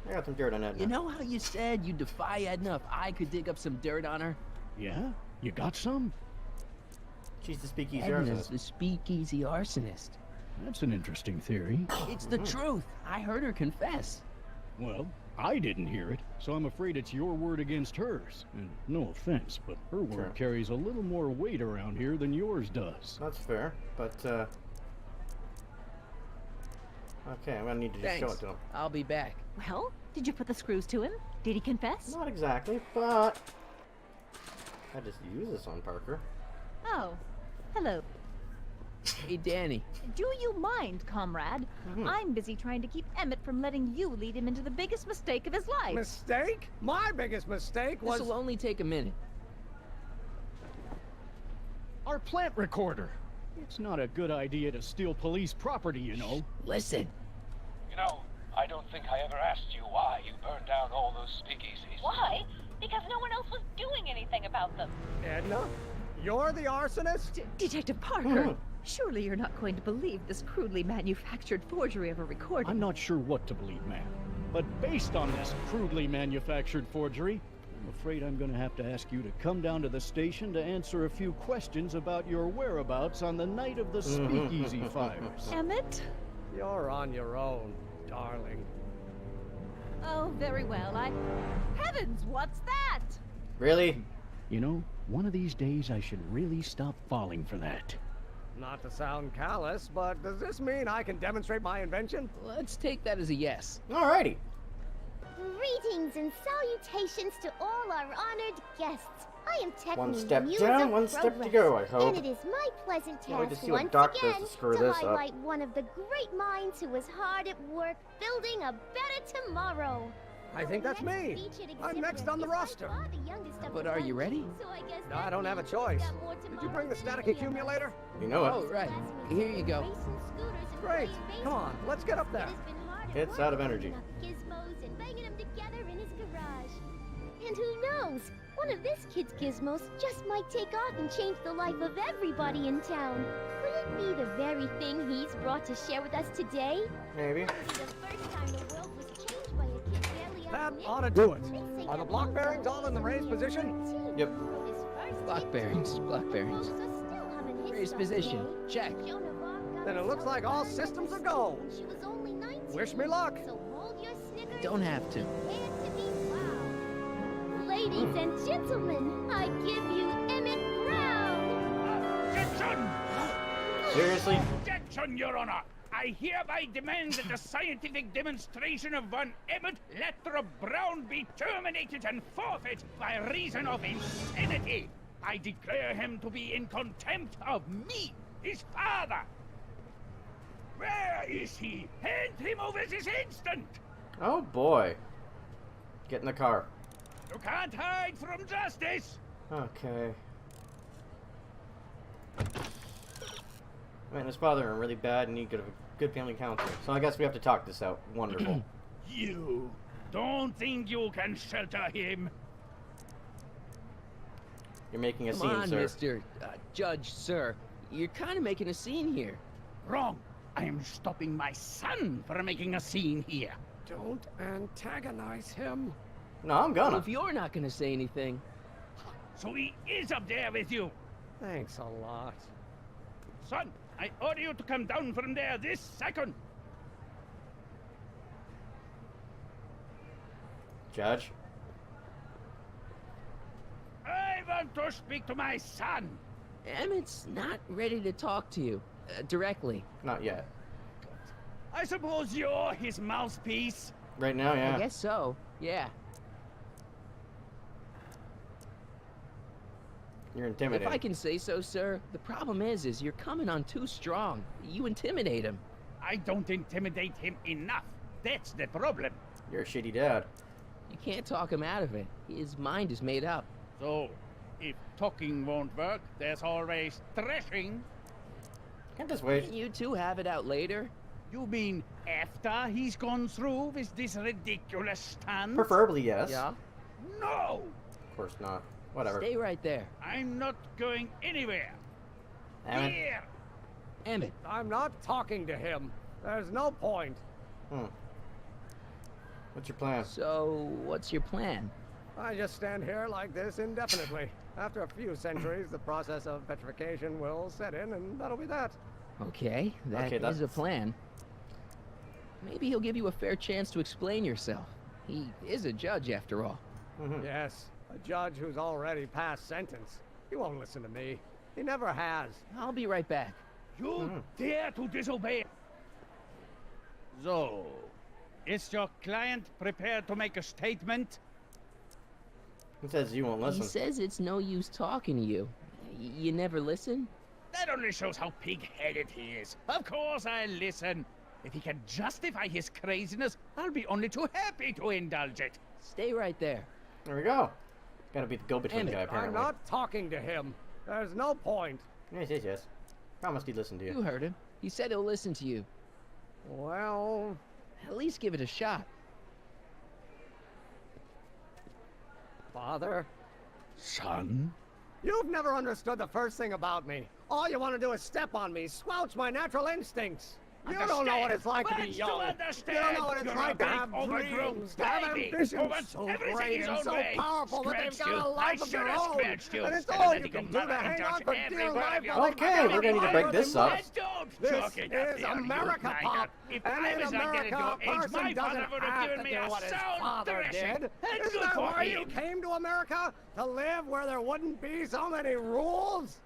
I got some dirt on Edna. You know how you said you'd defy Edna if I could dig up some dirt on her? Yeah? You got some? She's the speakeasy Edna's arsonist. the speakeasy arsonist. That's an interesting theory. It's the truth. I heard her confess. Well, I didn't hear it, so I'm afraid it's your word against hers. And no offense, but her word carries a little more weight around here than yours does. That's fair, but, okay, I'm gonna need to just show it to him. I'll be back. Well, did you put the screws to him? Did he confess? Not exactly, but I just use this on Parker. Oh, hello. Hey, Danny. Do you mind, comrade? I'm busy trying to keep Emmett from letting you lead him into the biggest mistake of his life. Mistake? My biggest mistake was... This'll only take a minute. Our plant recorder. It's not a good idea to steal police property, you know. Listen. You know, I don't think I ever asked you why you burned down all those speakeasies. Why? Because no one else was doing anything about them. Edna? You're the arsonist? Detective Parker, surely you're not going to believe this crudely manufactured forgery of a recording. I'm not sure what to believe, ma'am. But based on this crudely manufactured forgery, I'm afraid I'm going to have to ask you to come down to the station to answer a few questions about your whereabouts on the night of the speakeasy fires. Emmett? You're on your own, darling. Oh, very well. Heavens, what's that? Really? You know, one of these days I should really stop falling for that. Not to sound callous, but does this mean I can demonstrate my invention? Let's take that as a yes. Alrighty. Greetings and salutations to all our honored guests. I am Technique, One step Muse down, of one step to Progress, go, I hope. And it is my pleasant Can't wait to task see what once Doc does again to screw to this up. highlight one of the great minds who was hard at work building a better tomorrow. I think that's me. I'm next on the roster. But are you ready? No, I don't have a choice. Did you bring the static accumulator? You know it. Oh, right. Here you go. Great. Come on, let's get up there. It's out of energy. Gizmos and banging them together in his garage. And who knows? One of this kid's gizmos just might take off and change the life of everybody in town. Could it be the very thing he's brought to share with us today? Maybe. Could it be the first time the world was changed by a kid barely That out ought to do it. Are the block bearings all in the raised position? Yep. Block bearings, block bearings. Raised position, check. Then it looks like all systems are go. Wish me luck. Don't have to. Ladies and gentlemen, I give you Emmett Brown. Objection! Seriously? Objection, Your Honor! I hereby demand that the scientific demonstration of one Emmett Lathrop Brown be terminated and forfeit by reason of insanity. I declare him to be in contempt of me, his father. Where is he? Hand him over this instant! Oh boy. Get in the car. You can't hide from justice! Okay. Man, his father are really bad and need good family counseling. So I guess we have to talk this out. Wonderful. You don't think you can shelter him? You're making a Come scene, on, sir. Mr. Judge, sir. You're kind of making a scene here. Wrong. I am stopping my son from making a scene here. Don't antagonize him. No, I'm gonna. Well, if you're not gonna say anything. So he is up there with you. Thanks a lot. Son, I order you to come down from there this second. Judge? I want to speak to my son. Emmett's not ready to talk to you directly. Not yet. I suppose you're his mouthpiece. Right now, yeah. I guess so. Yeah. You're intimidating. If I can say so, sir, the problem is you're coming on too strong. You intimidate him. I don't intimidate him enough. That's the problem. You're a shitty dad. You can't talk him out of it. His mind is made up. So, if talking won't work, there's always threshing. Can't just wait. Can you two have it out later? You mean after he's gone through with this ridiculous stunt? Preferably, yes. Yeah. No! Of course not. Whatever. Stay right there. I'm not going anywhere. Emmett. Here! Emmett. I'm not talking to him. There's no point. What's your plan? So, what's your plan? I just stand here like this indefinitely. After a few centuries, the process of petrification will set in, and that'll be that. Okay, that is a plan. Maybe he'll give you a fair chance to explain yourself. He is a judge, after all. Yes, a judge who's already passed sentence. He won't listen to me. He never has. I'll be right back. You dare to disobey? So, is your client prepared to make a statement? He says you won't listen. He says it's no use talking to you. You never listen? That only shows how pig-headed he is. Of course I'll listen. If he can justify his craziness, I'll be only too happy to indulge it. Stay right there. There we go. Gotta be the go-between guy, I'm apparently. not talking to him. There's no point. Yes. Promised he'd listen to you. You heard him. He said he'll listen to you. Well, At least give it a shot. Father? Son? You've never understood the first thing about me. All you want to do is step on me, squelch my natural instincts. You don't know what it's like to be young. You don't know what it's like to have dreams, to have ambitions so great and so powerful that they've got a life of their own. And it's all you can do to hang on for dear life. Okay, we're gonna need to break this up. This is America, Pop. And in America, a person doesn't have to do what his father did. Isn't that why you came to America? To live where there wouldn't be so many rules?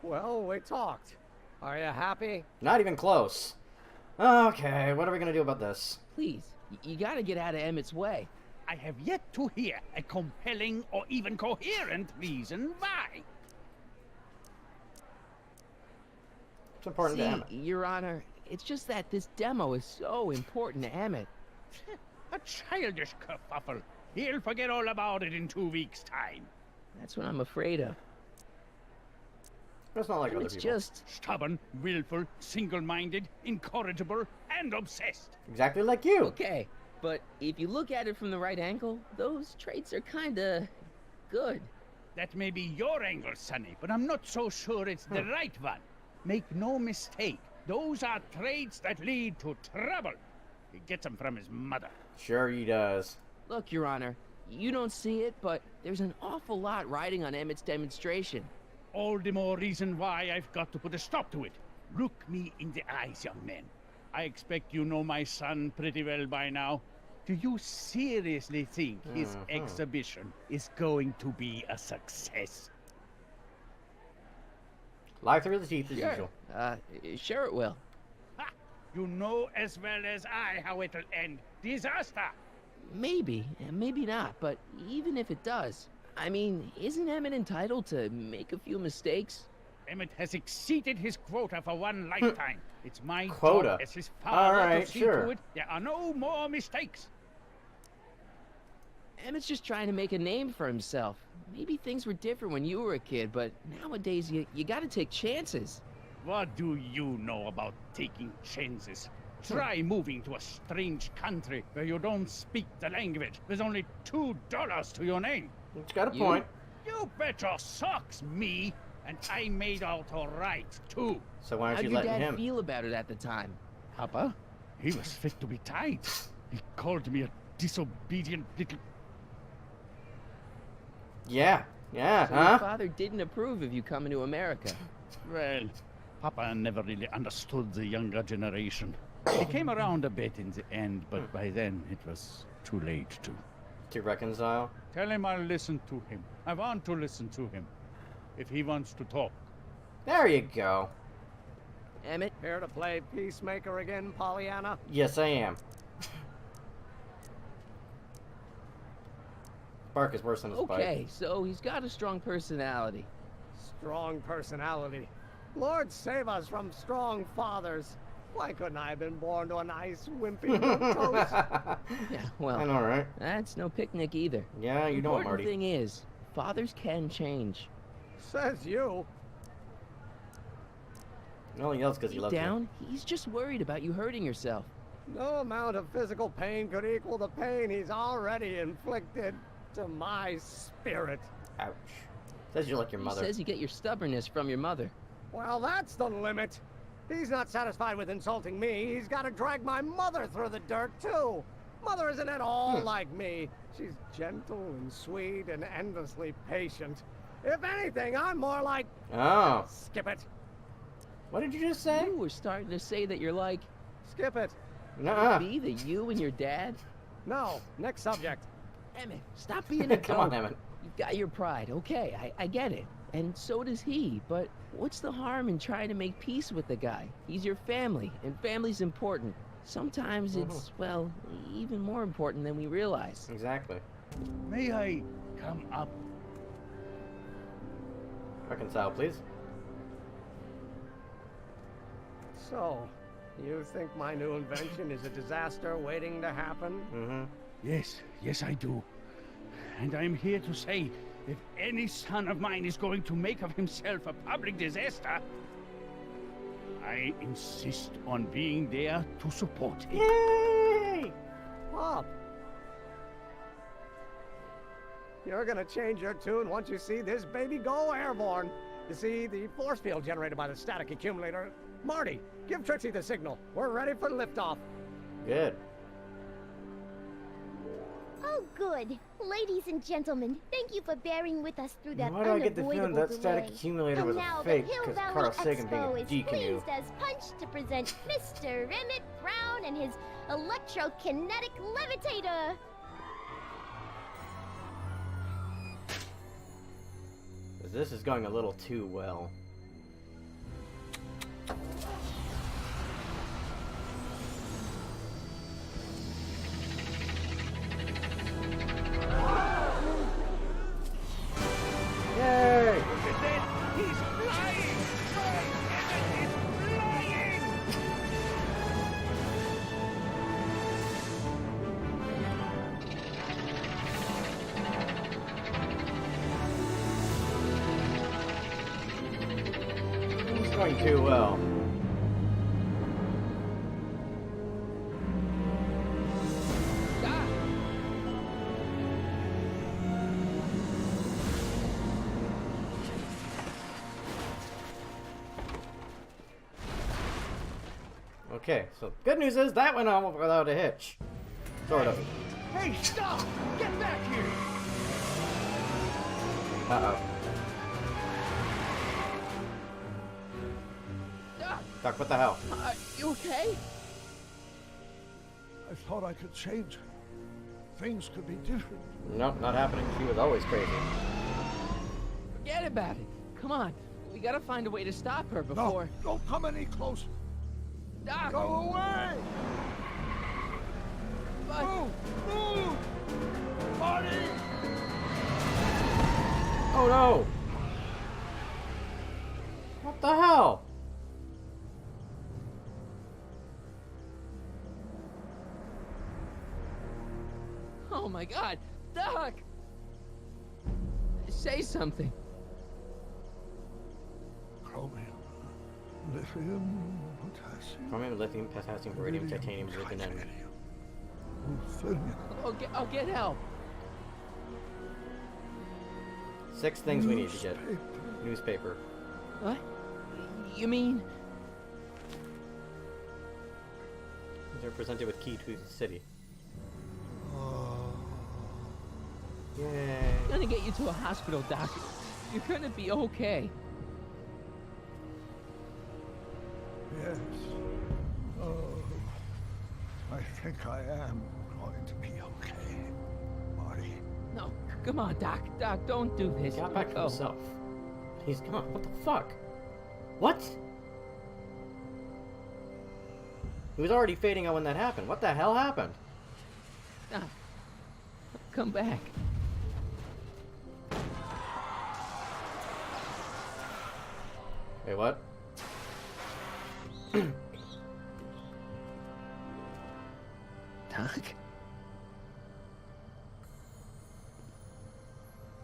Well, we talked. Are you happy? Not even close. Okay, what are we gonna do about this? Please, you gotta get out of Emmett's way. I have yet to hear a compelling or even coherent reason why. It's important to Emmett. Your Honor, it's just that this demo is so important to Emmett. A childish kerfuffle. He'll forget all about it in 2 weeks' time. That's what I'm afraid of. It's not like other It's people. just stubborn, willful, single-minded, incorrigible, and obsessed. Exactly like you. Okay, but if you look at it from the right angle, those traits are kinda good. That may be your angle, Sonny, but I'm not so sure it's the right one. Make no mistake, those are traits that lead to trouble. He gets them from his mother. Sure he does. Look, Your Honor, you don't see it, but there's an awful lot riding on Emmett's demonstration. All the more reason why I've got to put a stop to it. Look me in the eyes, young man. I expect you know my son pretty well by now. Do you seriously think his exhibition is going to be a success? Lie through the teeth as Sure. usual. Sure it will. Ha! You know as well as I how it'll end. Disaster! Maybe, and maybe not, but even if it does, I mean, isn't Emmett entitled to make a few mistakes? Emmett has exceeded his quota for one lifetime. It's my Quota. job as his father Alright, to see sure. to it there are no more mistakes. Emmett's just trying to make a name for himself. Maybe things were different when you were a kid, but nowadays you gotta take chances. What do you know about taking chances? Try moving to a strange country where you don't speak the language. There's only $2 to your name. It's got a point. You bet your socks, me, and I made out all right, too. So why aren't How'd you your letting dad him? feel about it at the time? Papa? He was fit to be tied. He called me a disobedient little... Yeah, So your huh? father didn't approve of you coming to America. Well, Papa never really understood the younger generation. He came around a bit in the end, but by then it was too late to. To reconcile? Tell him I'll listen to him. I want to listen to him. If he wants to talk. There you go. Emmett? Here to play peacemaker again, Pollyanna? Yes, I am. Bark is worse than his bite. Okay, so he's got a strong personality. Strong personality. Lord save us from strong fathers. Why couldn't I have been born to a nice, wimpy little toast? Yeah, well, I know, right? that's no picnic either. Yeah, you know it, Important Marty. thing is, fathers can change. Says you. No, he yells because he Deep loves you. down, he's just worried about you hurting yourself. No amount of physical pain could equal the pain he's already inflicted to my spirit. Ouch. Says you're like your mother. He says you get your stubbornness from your mother. Well, that's the limit. He's not satisfied with insulting me. He's got to drag my mother through the dirt, too. Mother isn't at all like me. She's gentle and sweet and endlessly patient. If anything, I'm more like... Oh. Skip it. What did you just say? You were starting to say that you're like... Skip it. Nuh-uh. Me, the you and your dad? No. Next subject. Emmett, stop being a Come on, goat. Emmett. You've got your pride, okay, I get it. And so does he, but what's the harm in trying to make peace with the guy? He's your family, and family's important. Sometimes it's, well, even more important than we realize. Exactly. May I come up? Reconcile, please. So, you think my new invention is a disaster waiting to happen? Mm-hmm. Yes, I do. And I'm here to say, if any son of mine is going to make of himself a public disaster, I insist on being there to support him. Yay! Pop! You're gonna change your tune once you see this baby go airborne. You see, the force field generated by the static accumulator. Marty, give Trixie the signal. We're ready for liftoff. Good. Oh, good. Ladies and gentlemen, thank you for bearing with us through that Why do I get the feeling unavoidable that static delay. accumulator And was now a the fake Hill because Valley Carl Sagan being Expo a is deacon knew. pleased as punch to present Mr. Emmett Brown and his electrokinetic levitator. This is going a little too well. Yay! He's flying! He's flying! It's going too well. Okay, so good news is that went on without a hitch. Sort of. Hey, stop! Get back here! Uh-oh. Doc, what the hell? You okay? I thought I could change her. Things could be different. Nope, not happening. She was always crazy. Forget about it. Come on. We gotta find a way to stop her before... No, don't come any closer. Doc! Go away! But... Move! Move! Marty! Oh no! What the hell? Oh my god! Doc! Say something. Chromium, lithium, potassium. Chromium, lithium, potassium, iridium, titanium, zinc, and Ruthenium. I'll get help. 6 things we need to get. Newspaper. What? You mean... They're presented with key to the city. Yay. I'm gonna get you to a hospital, Doc. You're gonna be okay. Yes. Oh, I think I am going to be okay, Marty. No, come on, Doc. Doc, don't do this. He got back to Go. himself. He's gone. What the fuck? What? He was already fading out when that happened. What the hell happened? Doc, come back. Wait, what? Doc?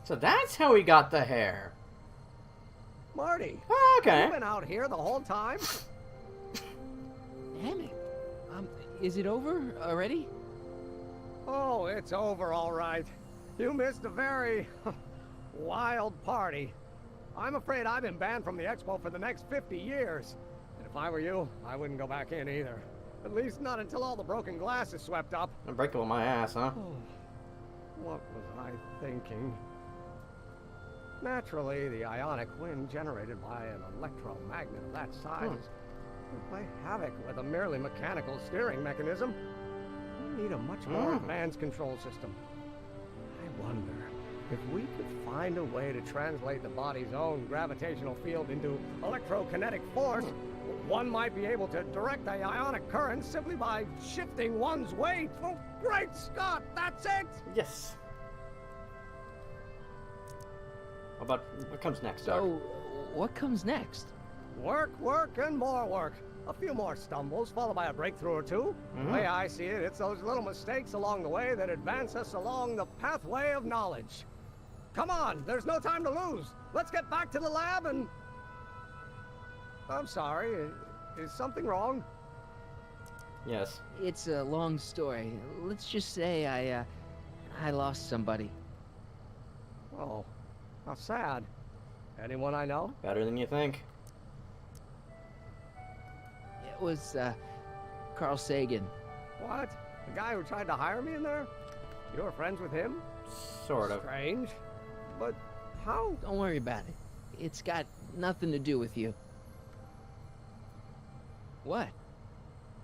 So that's how he got the hair. Marty! Oh, okay. You've been out here the whole time? Damn it. Is it over already? Oh, it's over all right. You missed a very wild party. I'm afraid I've been banned from the expo for the next 50 years. And if I were you, I wouldn't go back in either. At least not until all the broken glass is swept up. Unbreakable my ass, huh? What was I thinking? Naturally, the ionic wind generated by an electromagnet of that size would play havoc with a merely mechanical steering mechanism. We need a much more advanced control system. I wonder if we could find a way to translate the body's own gravitational field into electrokinetic force. One might be able to direct the ionic current simply by shifting one's weight. Oh, great Scott, that's it! Yes. But what comes next, Doc? So, what comes next? Work, work, and more work. A few more stumbles, followed by a breakthrough or two. The way I see it, it's those little mistakes along the way that advance us along the pathway of knowledge. Come on, there's no time to lose. Let's get back to the lab and... I'm sorry, Is something wrong? Yes. It's a long story. Let's just say I lost somebody. Oh, how sad. Anyone I know? Better than you think. It was, Carl Sagan. What? The guy who tried to hire me in there? You were friends with him? Sort of. Strange. But how? Don't worry about it. It's got nothing to do with you. What?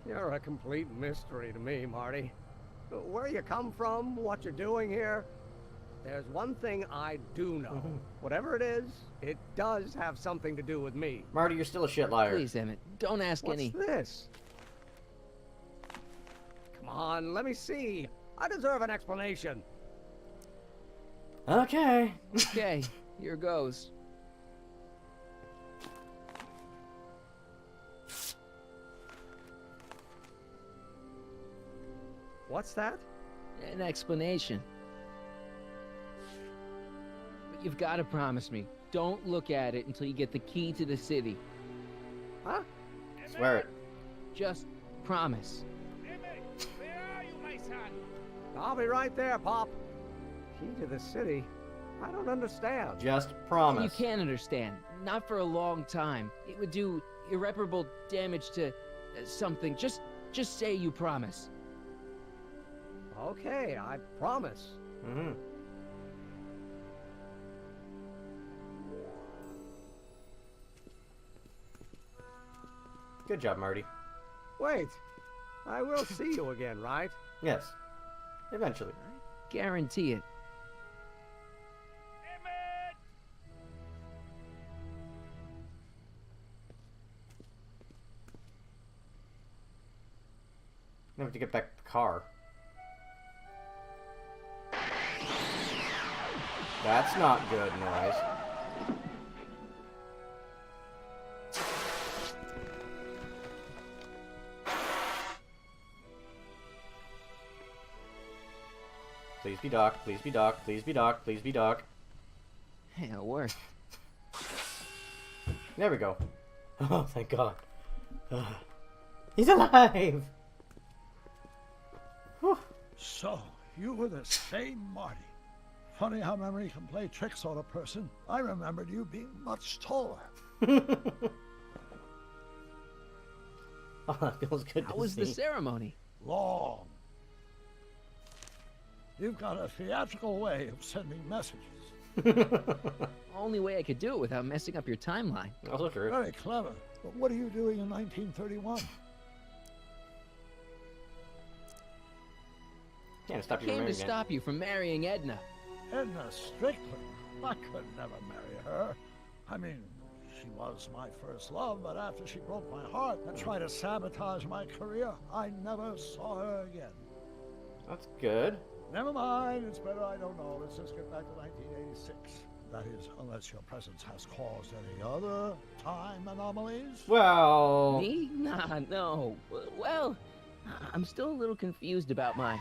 You're a complete mystery to me, Marty. Where you come from, what you're doing here. There's one thing I do know. Whatever it is, it does have something to do with me. Marty, you're still a shit liar. Please, Emmett, don't ask any. What's this? Come on, let me see. I deserve an explanation. Okay. Okay, here goes. What's that? An explanation. But you've got to promise me. Don't look at it until you get the key to the city. Huh? Swear it. Just promise. Emmett, where are you, my son? I'll be right there, Pop. Key to the city? I don't understand. Just promise. You can't understand. Not for a long time. It would do irreparable damage to something. Just say you promise. Okay, I promise. Mm-hmm. Good job, Marty. Wait, I will see you again, right? Yes. Eventually. Guarantee it. I have to get back to the car. That's not good noise. Please be Doc, please be Doc, please be Doc, please be Doc. Hey, it worked. There we go. Oh, thank God. He's alive! Whew. So, you were the same Marty. Funny how memory can play tricks on a person. I remembered you being much taller. Oh, that feels good How to was see. the ceremony? Long. You've got a theatrical way of sending messages. Only way I could do it without messing up your timeline. Also true. Very clever. But what are you doing in 1931? Can't stop I you from came to marrying stop you from marrying Edna. Edna Strickland? I could never marry her. I mean, she was my first love, but after she broke my heart and tried to sabotage my career, I never saw her again. That's good. Never mind, it's better I don't know. Let's just get back to 1986. That is, unless your presence has caused any other time anomalies. Well... Me? Nah, no. Well, I'm still a little confused about mine.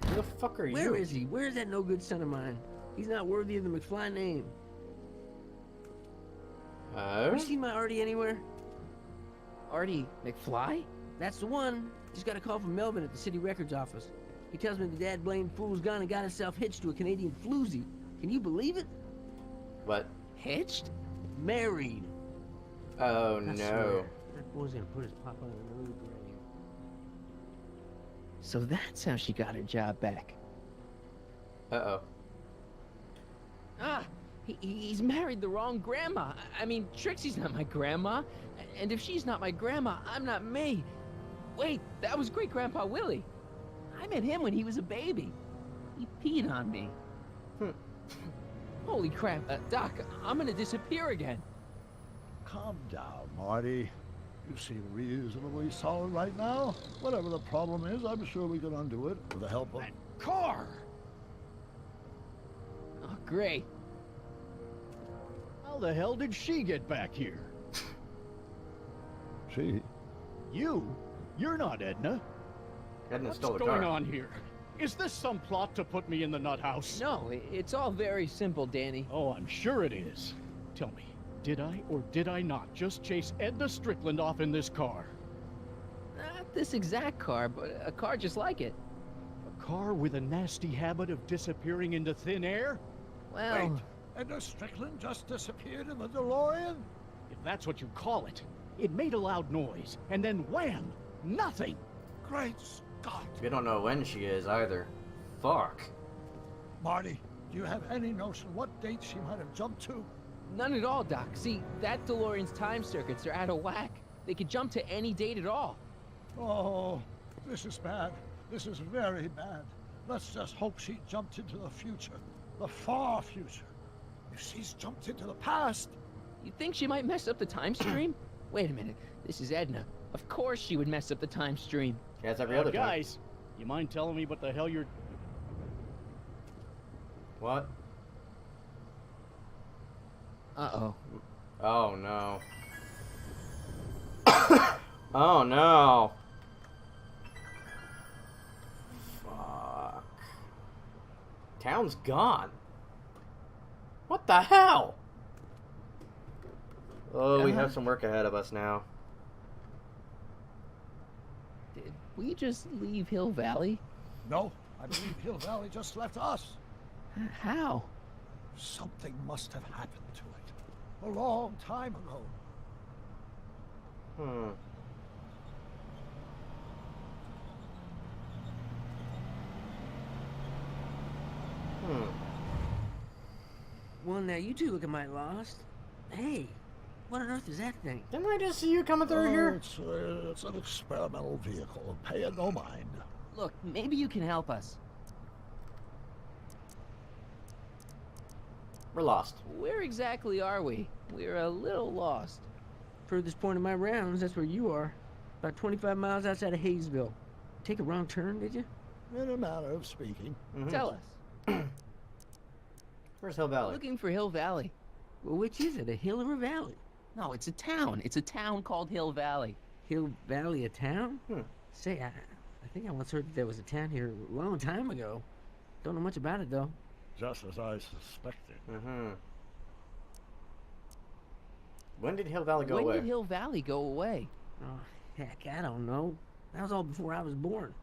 Who the fuck are you? Where is he? Where's that no good son of mine? He's not worthy of the McFly name. Oh? You seen my Artie anywhere? Artie McFly? That's the one. Just got a call from Melvin at the city records office. He tells me the dad blamed fool's gone and got himself hitched to a Canadian floozy. Can you believe it? What? Hitched? Married. Oh, I no. swear, that boy's gonna put his papa in an early grave. So that's how she got her job back. Uh-oh. Ah, he's married the wrong grandma. I mean, Trixie's not my grandma. And if she's not my grandma, I'm not me. Wait, that was Great-Grandpa Willie. I met him when he was a baby. He peed on me. Holy crap, Doc, I'm gonna disappear again. Calm down, Marty. You seem reasonably solid right now. Whatever the problem is, I'm sure we can undo it with the help of... Car! Oh, great. How the hell did she get back here? She? You? You're not Edna. Edna What's stole the going car. on here? Is this some plot to put me in the nut house? No, it's all very simple, Danny. Oh, I'm sure it is. Tell me, did I or did I not just chase Edna Strickland off in this car? Not this exact car, but a car just like it. A car with a nasty habit of disappearing into thin air? Well... Wait, Edna Strickland just disappeared in the DeLorean? If that's what you call it. It made a loud noise, and then wham! Nothing! Great Scott! We don't know when she is either. Fuck. Marty, do you have any notion what date she might have jumped to? None at all, Doc. See, that DeLorean's time circuits are out of whack. They could jump to any date at all. Oh, this is bad. This is very bad. Let's just hope she jumped into the future. The far future. If she's jumped into the past... You think she might mess up the time stream? Wait a minute. This is Edna. Of course she would mess up the time stream. She has every other time. Guys, you mind telling me what the hell you're... What? Uh-oh. Oh, no. Oh, no. Fuck. Town's gone. What the hell? Oh, we have some work ahead of us now. Did we just leave Hill Valley? No, I believe Hill Valley just left us. How? Something must have happened to it. A long time ago. Well, now you two look a mite lost. Hey, what on earth is that thing? Didn't I just see you coming through here? It's an experimental vehicle. Pay it no mind. Look, maybe you can help us. We're lost. Where exactly are we? We're a little lost. Furthest point of my rounds, that's where you are. About 25 miles outside of Hayesville. Take a wrong turn, did you? In a manner of speaking. Tell us. Where's Hill Valley? Looking for Hill Valley. Well, which is it, a hill or a valley? No, it's a town. It's a town called Hill Valley. Hill Valley, a town? Say, I think I once heard that there was a town here a long time ago. Don't know much about it, though. Just as I suspected. When did Hill Valley go away? When did Hill Valley go away? Oh, heck, I don't know. That was all before I was born.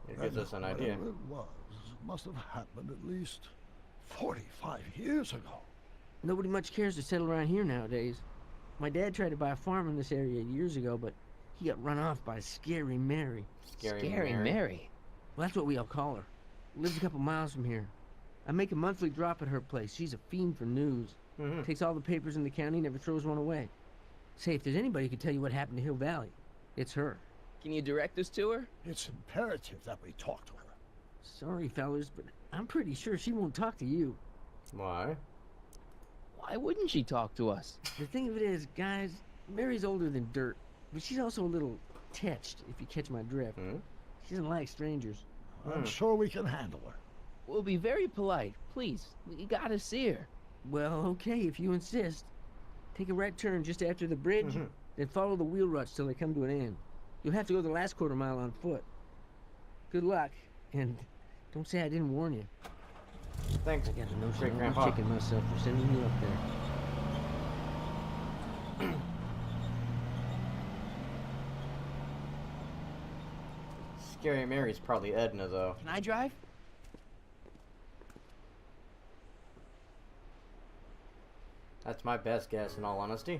It gives us an idea. Whatever it was, must have happened at least 45 years ago. Nobody much cares to settle around here nowadays. My dad tried to buy a farm in this area years ago, but he got run off by Scary Mary. Scary Mary? Well, that's what we all call her. Lives a couple miles from here. I make a monthly drop at her place. She's a fiend for news. Takes all the papers in the county, never throws one away. Say, if there's anybody who can tell you what happened to Hill Valley, it's her. Can you direct us to her? It's imperative that we talk to her. Sorry, fellas, but I'm pretty sure she won't talk to you. Why? Why wouldn't she talk to us? The thing of it is, guys, Mary's older than dirt, but she's also a little tetched, if you catch my drift. She doesn't like strangers. I'm sure we can handle her. We'll be very polite. Please, we gotta see her. Well, okay, if you insist. Take a right turn just after the bridge, then follow the wheel ruts till they come to an end. You'll have to go the last quarter mile on foot. Good luck, and don't say I didn't warn you. Thanks. I got a notion Great I'm Grandpa. kicking myself for sending you up there. Scary Mary's probably Edna, though. Can I drive? That's my best guess, in all honesty.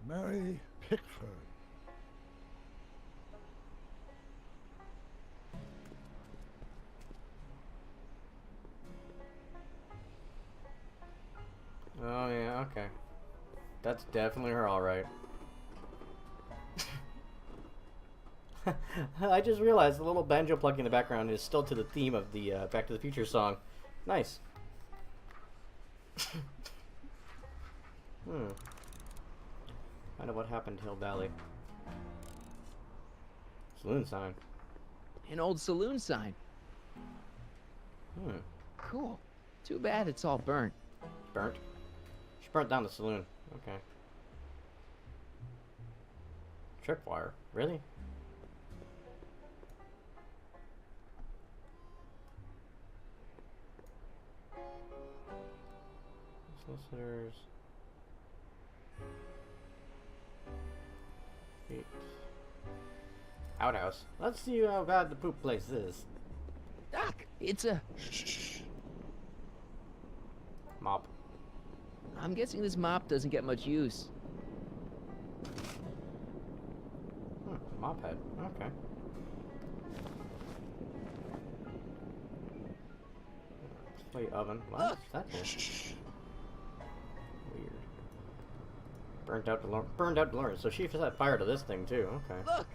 Mary Pickford. Oh, yeah, okay. That's definitely her, alright. I just realized the little banjo plugging in the background is still to the theme of the Back to the Future song. Nice. Find out what happened to Hill Valley. Saloon sign. An old saloon sign. Cool. Too bad it's all burnt. Burnt? She burnt down the saloon. Okay. Tripwire. Really? Solicitors. 8. Outhouse. Let's see how bad the poop place is. Doc, it's a... Mop. I'm guessing this mop doesn't get much use. Mop head. Okay. Plate oven. What? That's weird. Burnt out DeLorean. So she set fire to this thing too. Okay. Look.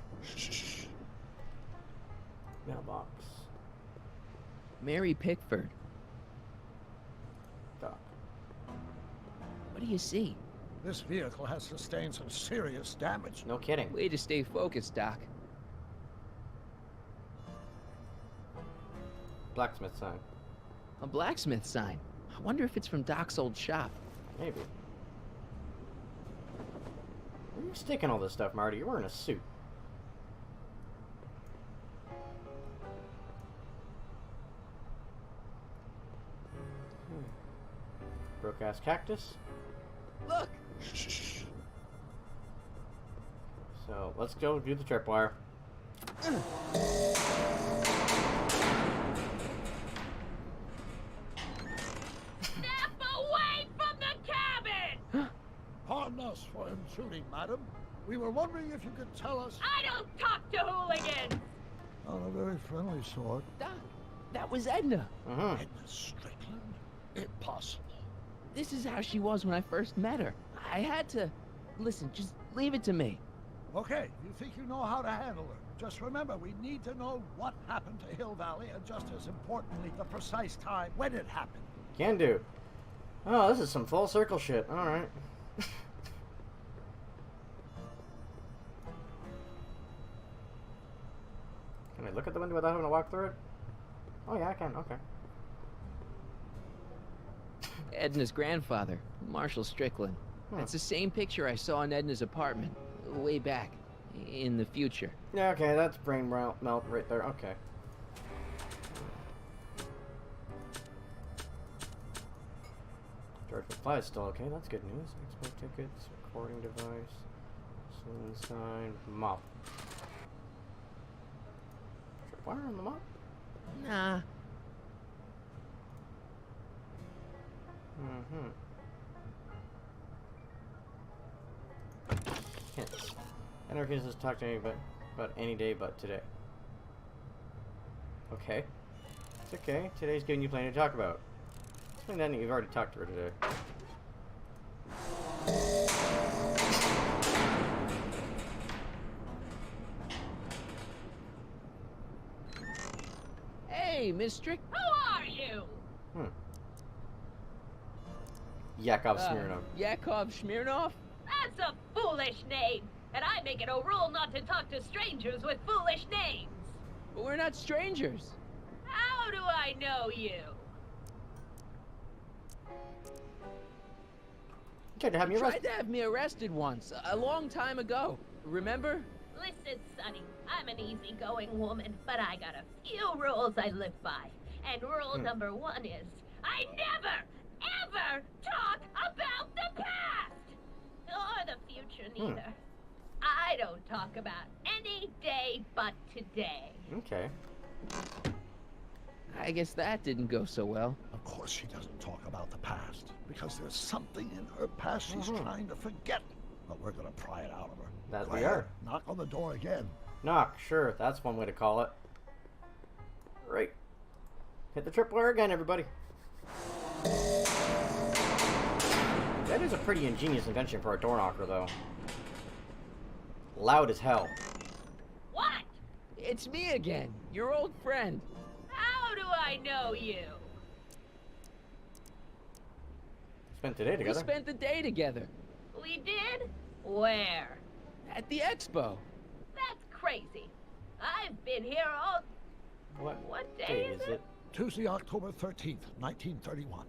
Mailbox. Mary Pickford. Doc. What do you see? This vehicle has sustained some serious damage. No kidding. Way to stay focused, Doc. Blacksmith sign. A blacksmith sign. I wonder if it's from Doc's old shop. Maybe. Where are you sticking all this stuff, Marty? You're wearing a suit. Broke ass cactus. Look. So let's go do the tripwire. Step away from the cabin! Pardon us for intruding, madam. We were wondering if you could tell us... I don't talk to hooligans! On a very friendly sort. Doc, that was Edna. Edna Strickland? Impossible. This is how she was when I first met her. I had to... Listen, just leave it to me. Okay, you think you know how to handle her. Just remember, we need to know what happened to Hill Valley, and just as importantly, the precise time when it happened. Can do. Oh, this is some full circle shit. Alright. Can I look at the window without having to walk through it? Oh yeah, I can. Okay. Edna's grandfather, Marshall Strickland. That's the same picture I saw in Edna's apartment, way back, in the future. Yeah, okay, that's brain melt right there. Okay. George McFly is still okay. That's good news. Expo tickets, recording device, saloon sign, mop. Tripwire on the mop? Nah. Hints. I never to talk to anybody about any day but today. Okay. It's okay. Today's giving you plenty to talk about. Explain that you've already talked to her today. Hey, Miss Strick. Who are you? Yakov Smirnov. Yakov Smirnov? That's a foolish name, and I make it a rule not to talk to strangers with foolish names. But we're not strangers. How do I know you? You tried to have me You arrested. Tried to have me arrested once, a long time ago. Remember? Listen, Sonny, I'm an easygoing woman, but I got a few rules I live by. And rule number 1 is, I never, ever talk about the past! Or the future, neither. I don't talk about any day but today. Okay. I guess that didn't go so well. Of course she doesn't talk about the past, because there's something in her past she's trying to forget. But we're gonna pry it out of her. That Go we ahead, are. Knock on the door again. Knock, sure. That's one way to call it. Right. Hit the tripwire again, everybody. That is a pretty ingenious invention for a door knocker, though. Loud as hell. What? It's me again, your old friend. How do I know you? Spent today together. We spent the day together. We did? Where? At the expo. That's crazy. I've been here all... What day is it? Tuesday, October 13th, 1931.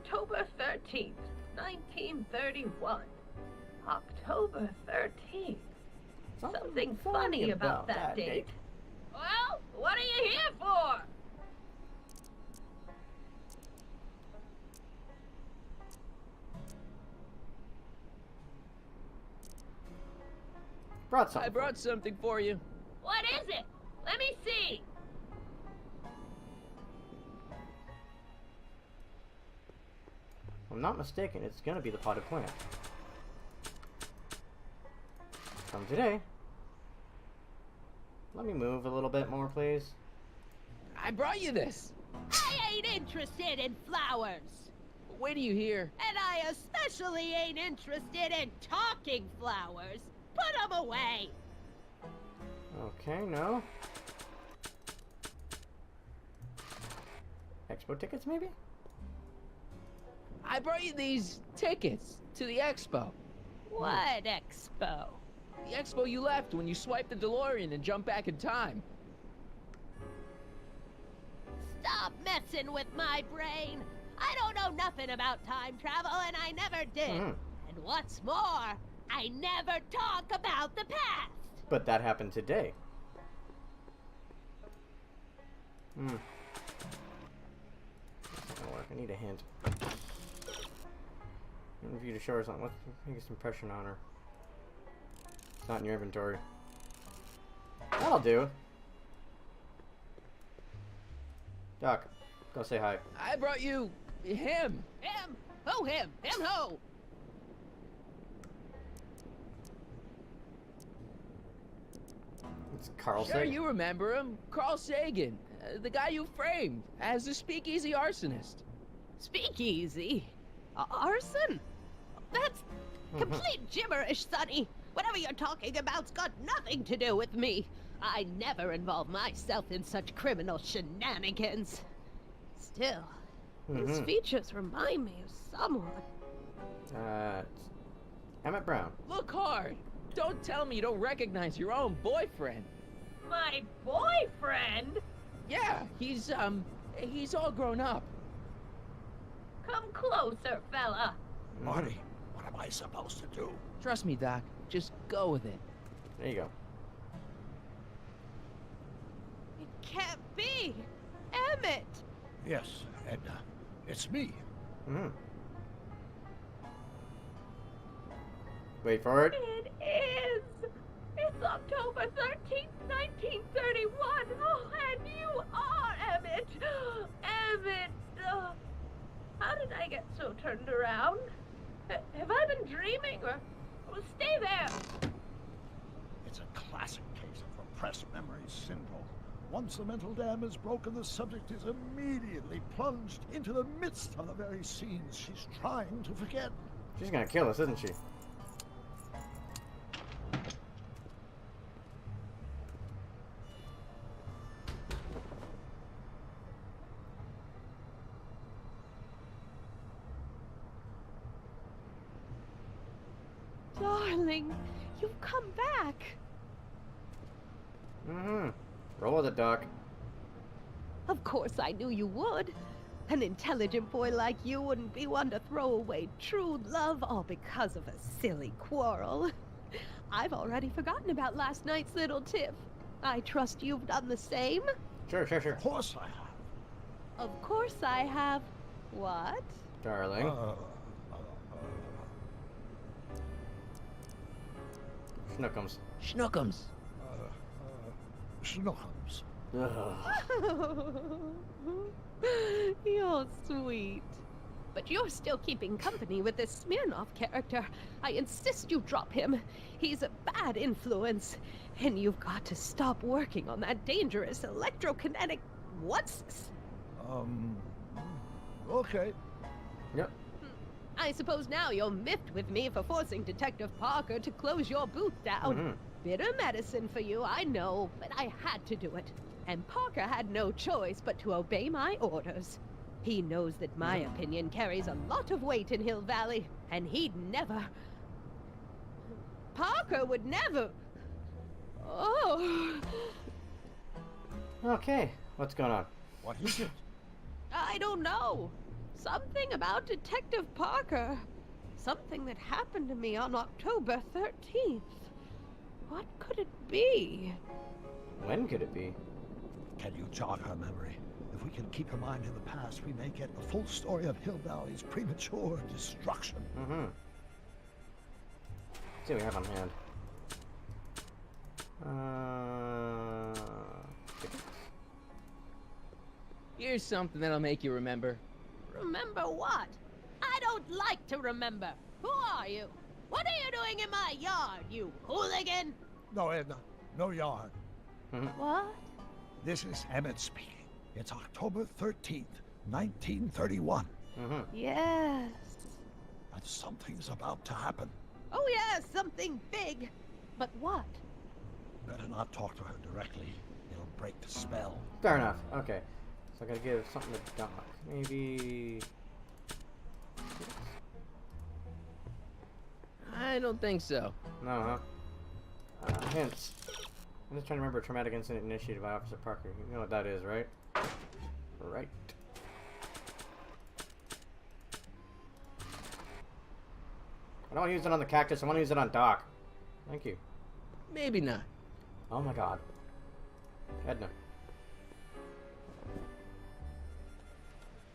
October 13th, 1931. October 13th. Something funny about that date. Well, what are you here for? brought something. I brought something for you. What is it? Let me see. If I'm not mistaken, it's gonna be the potted plant. From today. Let me move a little bit more, please. I brought you this. I ain't interested in flowers. Wait till you hear. And I especially ain't interested in talking flowers. Put them away. Okay, no. Expo tickets, maybe? I brought you these tickets to the expo. What expo? The expo you left when you swiped the DeLorean and jumped back in time. Stop messing with my brain. I don't know nothing about time travel, and I never did. And what's more, I never talk about the past. But that happened today. That's not gonna work. I need a hint. Interview to show her something. What's the biggest impression on her? It's not in your inventory. That'll do. Doc, go say hi. I brought you him. Him? Who him? Him who? It's Carl Sure, Sagan. you remember him. Carl Sagan. The guy you framed as the speakeasy arsonist. Speakeasy? Arson? That's complete gibberish, Sonny. Whatever you're talking about's got nothing to do with me. I never involve myself in such criminal shenanigans. Still, his features remind me of someone. It's Emmett Brown. Look hard. Don't tell me you don't recognize your own boyfriend. My boyfriend? Yeah, he's all grown up. Come closer, fella. Marty, what am I supposed to do? Trust me, Doc. Just go with it. There you go. It can't be. Emmett. Yes, Edna. It's me. Wait for it. It is. It's October 13th, 1931. Oh, and you are Emmett. Emmett. How did I get so turned around? Have I been dreaming or... Well, stay there. It's a classic case of repressed memory syndrome. Once the mental dam is broken, the subject is immediately plunged into the midst of the very scenes she's trying to forget. She's gonna kill us, isn't she? Darling, you've come back. Roll with it, Doc. Of course I knew you would. An intelligent boy like you wouldn't be one to throw away true love all because of a silly quarrel. I've already forgotten about last night's little tiff. I trust you've done the same? Sure. Of course I have. Of course I have. What? Darling. Schnookums. Schnookums. Schnookums. You're sweet. But you're still keeping company with this Smirnoff character. I insist you drop him. He's a bad influence. And you've got to stop working on that dangerous electrokinetic... What's this? Okay. Yep. I suppose now you're miffed with me for forcing Detective Parker to close your booth down. Bitter medicine for you, I know, but I had to do it. And Parker had no choice but to obey my orders. He knows that my opinion carries a lot of weight in Hill Valley, and he'd never... Parker would never... Oh... Okay, what's going on? What is it? I don't know. Something about Detective Parker. Something that happened to me on October 13th. What could it be? When could it be? Can you jog her memory? If we can keep her mind in the past, we may get the full story of Hill Valley's premature destruction. Let's see what we have on hand. Here's something that'll make you remember. Remember what? I don't like to remember. Who are you? What are you doing in my yard, you hooligan? No, Edna. No yard. What? This is Emmett speaking. It's October 13th, 1931. Yes. And something's about to happen. Oh, yes, something big. But what? Better not talk to her directly. It'll break the spell. Fair enough. Okay. So I gotta give something to Doc. Maybe... I don't think so. No, huh? Hints. I'm just trying to remember a traumatic incident initiated by Officer Parker. You know what that is, right? Right. I don't want to use it on the cactus. I want to use it on Doc. Thank you. Maybe not. Oh my god. Edna.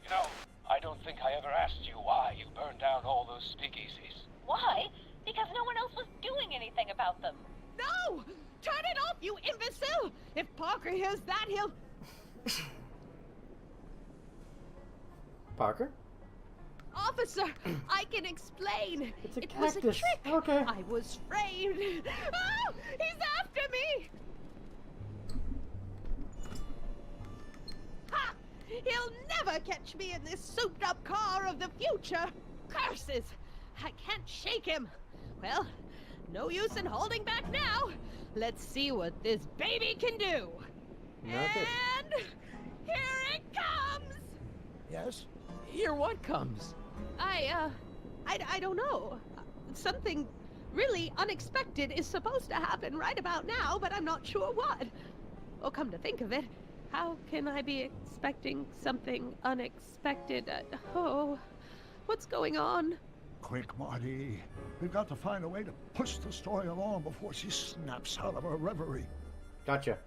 You know, I don't think I ever asked you why you burned down all those speakeasies. Why? Because no one else was doing anything about them. No! Turn it off, you imbecile! If Parker hears that, he'll... Parker? Officer, I can explain. It's a It was a cactus. trick. Okay. I was framed. Oh, he's after me! Ha! He'll never catch me in this souped-up car of the future. Curses! I can't shake him. Well, no use in holding back now. Let's see what this baby can do. Nothing. And here it comes. Yes? Here what comes? I don't know. Something really unexpected is supposed to happen right about now, but I'm not sure what. Well, come to think of it, how can I be expecting something unexpected? Oh, what's going on? Quick, Marty. We've got to find a way to push the story along before she snaps out of her reverie. Gotcha.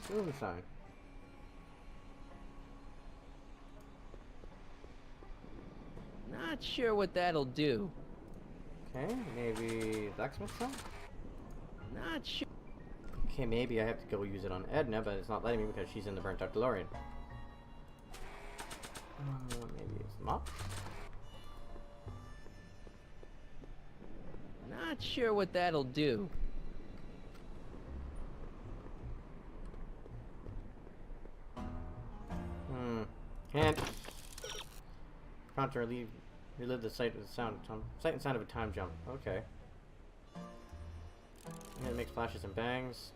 Suicide. Not sure what that'll do. Okay, maybe blacksmith sign? Not sure. Okay, maybe I have to go use it on Edna, but it's not letting me because she's in the burnt out DeLorean. Maybe it's mop? Not sure what that'll do. Can't. Prompt to relive the sight and sound of a time jump. Okay. Yeah, it makes flashes and bangs.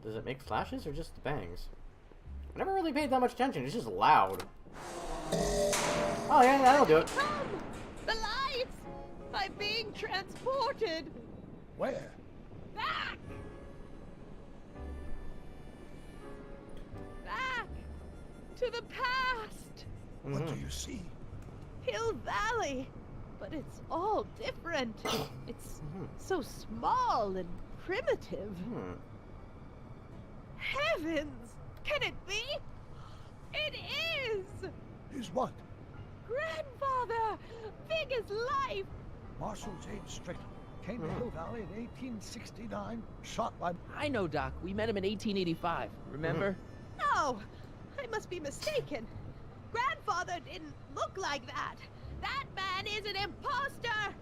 Does it make flashes or just the bangs? I never really paid that much attention. It's just loud. Oh yeah, that'll do it. Come! The lights! I'm being transported! Where? Back! Back! To the past! What do you see? Hill Valley! But it's all different. It's so small and primitive. Heavens! Can it be? It is! Is what? Grandfather! Big as life! Marshal James Strickland came to Hill Valley in 1869, shot by... I know, Doc. We met him in 1885. Remember? No! I must be mistaken. Grandfather didn't look like that. That man is an imposter!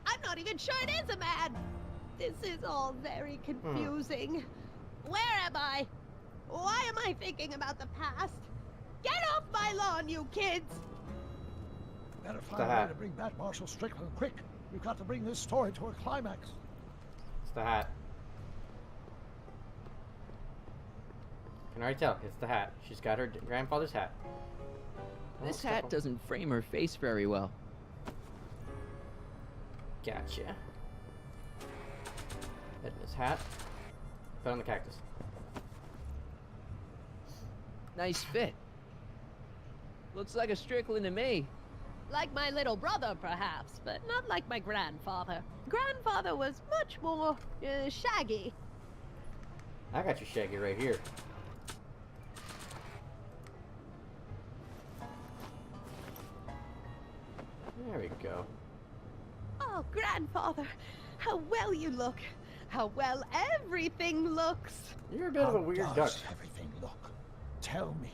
I'm not even sure it is a man! This is all very confusing. Where am I? Why am I thinking about the past? Get off my lawn, you kids! Better find a way to bring back Marshal Strickland quick. We've got to bring this story to a climax. It's the hat. Can already tell. It's the hat. She's got her grandfather's hat. This hat doesn't frame her face very well. Gotcha. Edna's hat. Put on the cactus. Nice fit. Looks like a Strickland to me. Like my little brother, perhaps, but not like my grandfather. Grandfather was much more shaggy. I got you shaggy right here. we go. Oh, grandfather, how well you look. How well everything looks. You're a bit of a weird duck. Everything look? Tell me.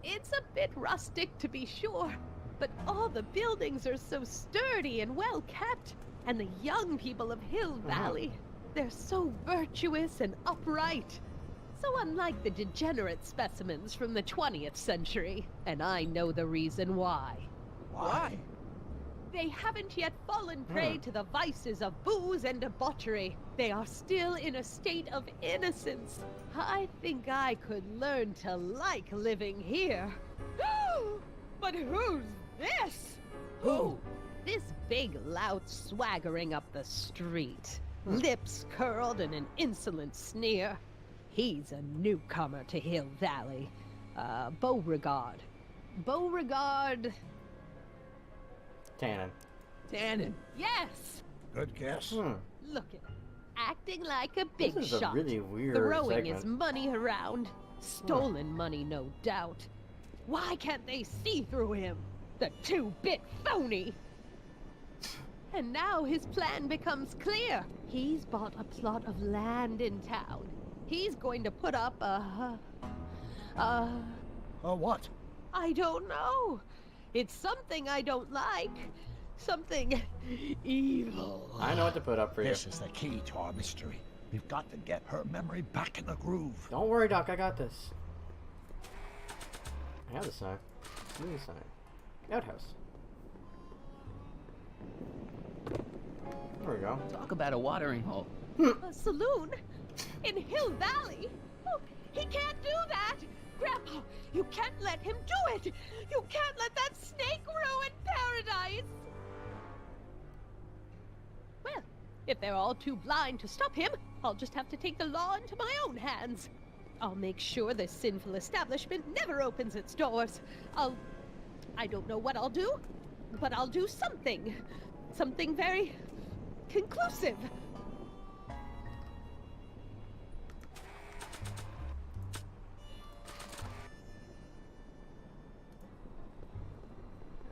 It's a bit rustic, to be sure, but all the buildings are so sturdy and well kept. And the young people of Hill Valley, they're so virtuous and upright. So unlike the degenerate specimens from the 20th century. And I know the reason why. Why? They haven't yet fallen prey to the vices of booze and debauchery. They are still in a state of innocence. I think I could learn to like living here. But who's this? Who? This big lout swaggering up the street. Lips curled in an insolent sneer. He's a newcomer to Hill Valley. Beauregard. Beauregard... Tannen. Yes! Good guess. Look at him. Acting like a big This is shot. a really weird Throwing segment. his money around. Stolen money, no doubt. Why can't they see through him? The two-bit phony! And now his plan becomes clear. He's bought a plot of land in town. He's going to put up a what? I don't know. It's something I don't like. Something evil. I know what to put up for you. This is the key to our mystery. We've got to get her memory back in the groove. Don't worry, Doc. I got this. I have the sign. New sign. Outhouse. There we go. Talk about a watering hole. A saloon? In Hill Valley? Oh, he can't do that! Grandpa, you can't let him do it! You can't let that snake ruin paradise! Well, if they're all too blind to stop him, I'll just have to take the law into my own hands. I'll make sure this sinful establishment never opens its doors. I don't know what I'll do, but I'll do something. Something very conclusive.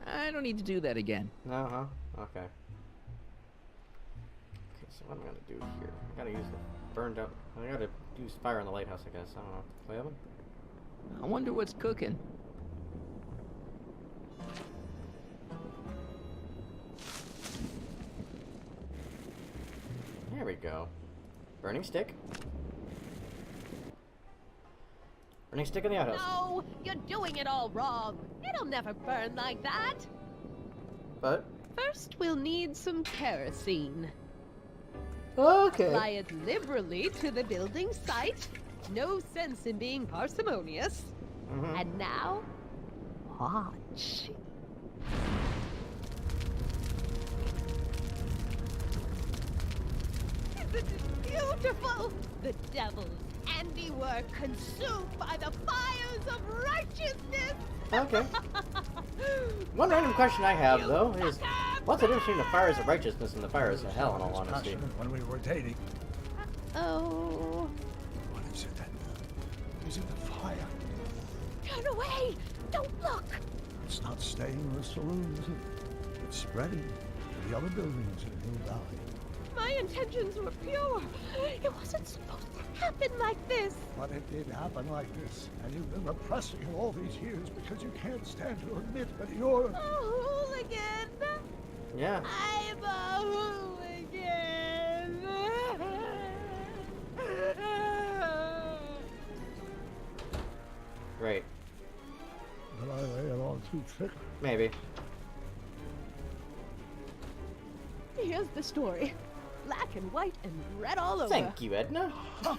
I don't need to do that again. Okay. Okay, so what am I gonna do here? I gotta use the burned up. I gotta use fire in the lighthouse, I guess. I don't know. Clay oven? I wonder what's cooking. There we go. Burning stick. Burning stick in the outhouse. No, you're doing it all wrong. It'll never burn like that. But? First, we'll need some kerosene. Okay. Apply it liberally to the building site. No sense in being parsimonious. And now, watch. Isn't it beautiful? The devil's handiwork consumed by the fires of righteousness. Okay. One random question I have, though, is what's the difference between the fires of righteousness and the fires of hell, in all honesty? When we were dating. Oh. What is it, Edna? Is it the fire? Turn away! Don't look! It's not staying in the saloon, is it? It's spreading to the other buildings in Hill Valley. My intentions were pure. It wasn't supposed to happen like this. But it did happen like this, and you've been repressing it all these years because you can't stand to admit that you're... A hooligan. Yeah. I'm a hooligan. Great. Did I lay it on too thick? Maybe. Here's the story. Black and white and red all over. Thank you, Edna. Hill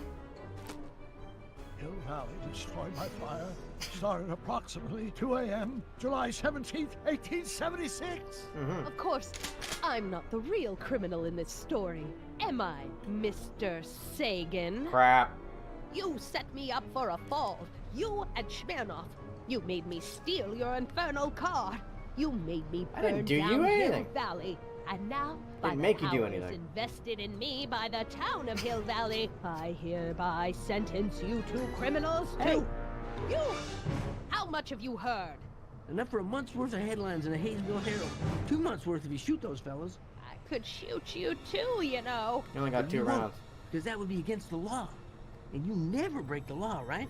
Valley destroyed by fire started approximately 2 a.m., July 17th, 1876. Of course, I'm not the real criminal in this story. Am I, Mr. Sagan? Crap. You set me up for a fall. You and Smirnoff. You made me steal your infernal car. You made me I didn't burn do you down Hill anything. Valley. And now, by Didn't the make you do powers anything. invested in me by the town of Hill Valley, I hereby sentence you two criminals to... You! How much have you heard? Enough for a month's worth of headlines in the Hayesville Herald. 2 months worth if you shoot those fellas. I could shoot you too, you know. You only got 2 rounds. Because that would be against the law. And you never break the law, right?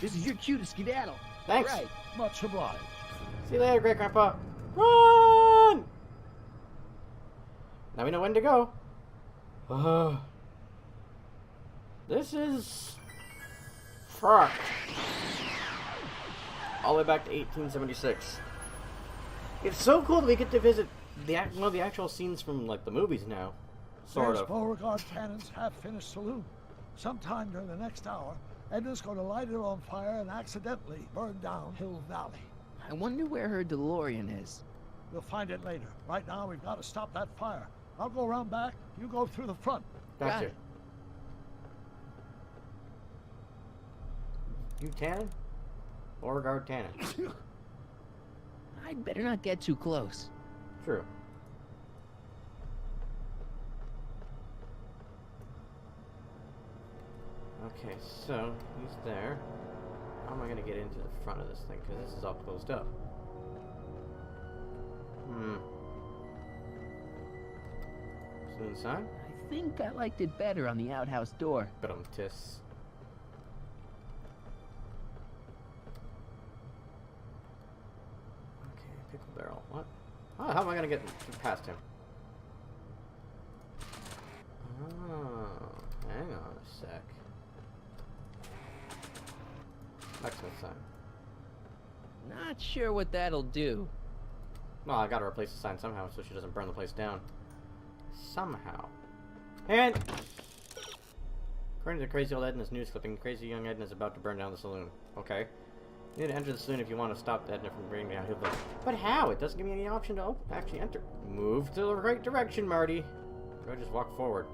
This is your cue to skedaddle. Thanks. Right. Much obliged. See you later, great grandpa. Run! Now we know when to go. This is fucked. All the way back to 1876. It's so cool that we get to visit one of the actual scenes from like the movies now. Sort There's of. Beauregard Cannon's half-finished saloon. Sometime during the next hour, Edna's going to light it on fire and accidentally burn down Hill Valley. I wonder where her DeLorean is. We'll find it later. Right now, we've got to stop that fire. I'll go around back. You go through the front. Gotcha. You Tannen? Beauregard Tannen. I'd better not get too close. True. Okay, so he's there. How am I gonna get into the front of this thing? Because this is all closed up. Saloon sign? I think I liked it better on the outhouse door. But tis. Okay, pickle barrel. What? Oh, how am I gonna get past him? Oh, hang on a sec. Blacksmith sign. Not sure what that'll do. Well, I gotta replace the sign somehow so she doesn't burn the place down. Somehow. And according to crazy old Edna's news clipping, crazy young Edna is about to burn down the saloon. Okay. You need to enter the saloon if you want to stop Edna from bringing down Hill. But how? It doesn't give me any option to actually enter. Move to the right direction, Marty. Or just walk forward.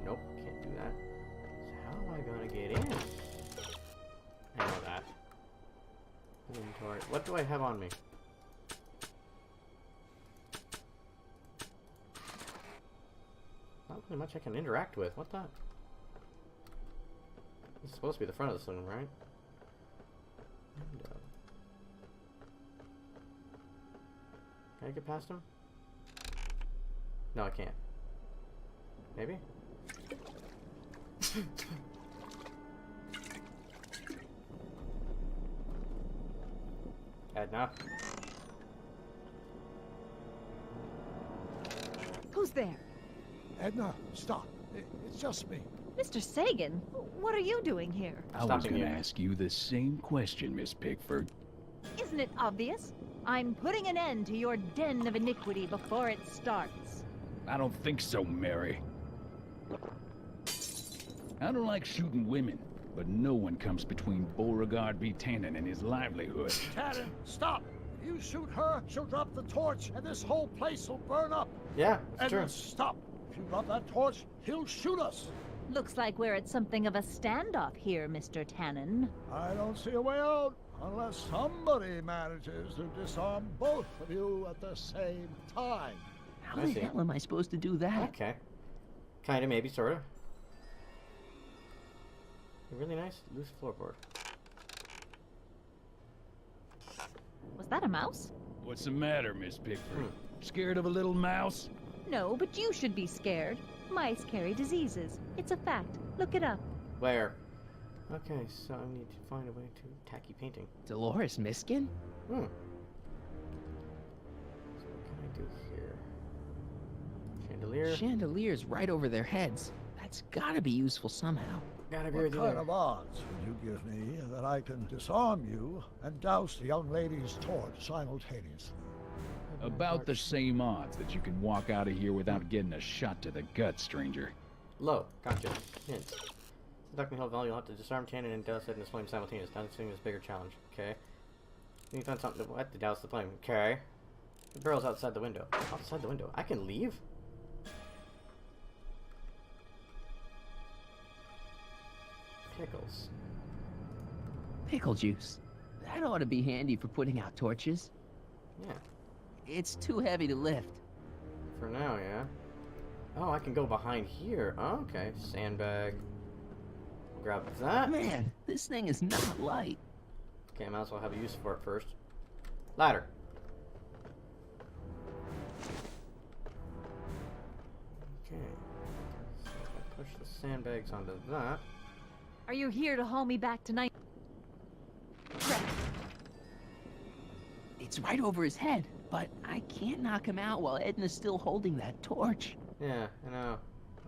Nope, can't do that. So how am I gonna get in? I know that. Inventory. What do I have on me? Not really much I can interact with. What the? This is supposed to be the front of the saloon, right? Window. Can I get past him? No, I can't. Maybe? Edna. Who's there? Edna, stop. It's just me. Mr. Sagan, what are you doing here? I was going to ask you the same question, Miss Pickford. Isn't it obvious? I'm putting an end to your den of iniquity before it starts. I don't think so, Mary. I don't like shooting women, but no one comes between Beauregard B. Tannen and his livelihood. Tannen, stop! If you shoot her, she'll drop the torch, and this whole place will burn up. Yeah, that's Edna, true. stop! If you drop that torch, he'll shoot us. Looks like we're at something of a standoff here, Mr. Tannen. I don't see a way out unless somebody manages to disarm both of you at the same time. How the hell am I supposed to do that? Okay. Kinda, maybe, sorta. Really nice loose floorboard. Was that a mouse? What's the matter, Miss Pickford? Scared of a little mouse? No, but you should be scared. Mice carry diseases. It's a fact. Look it up. Where? Okay, so I need to find a way to tacky painting. Dolores Miskin? So what can I do here? Chandelier? Chandelier's right over their heads. That's gotta be useful somehow. Gotta What kind of odds would you give me that I can disarm you and douse the young lady's torch simultaneously? About the same odds that you can walk out of here without getting a shot to the gut, stranger. Low. Gotcha. Hints. Conducting Hill Valley, you'll have to disarm Tannen and douse it in the flame simultaneously. Dousing is a bigger challenge. Okay. You find something to douse the flame. Okay. The barrel's outside the window. Outside the window. I can leave? Pickles. Pickle juice. That ought to be handy for putting out torches. Yeah. It's too heavy to lift. For now, yeah. Oh, I can go behind here. Oh, okay. Sandbag. grab that. Man, this thing is not light. Okay, I might as well have a use for it first. Ladder. Okay. So if I push the sandbags onto that. Are you here to haul me back tonight? It's right over his head, but I can't knock him out while Edna's still holding that torch. Yeah, I know.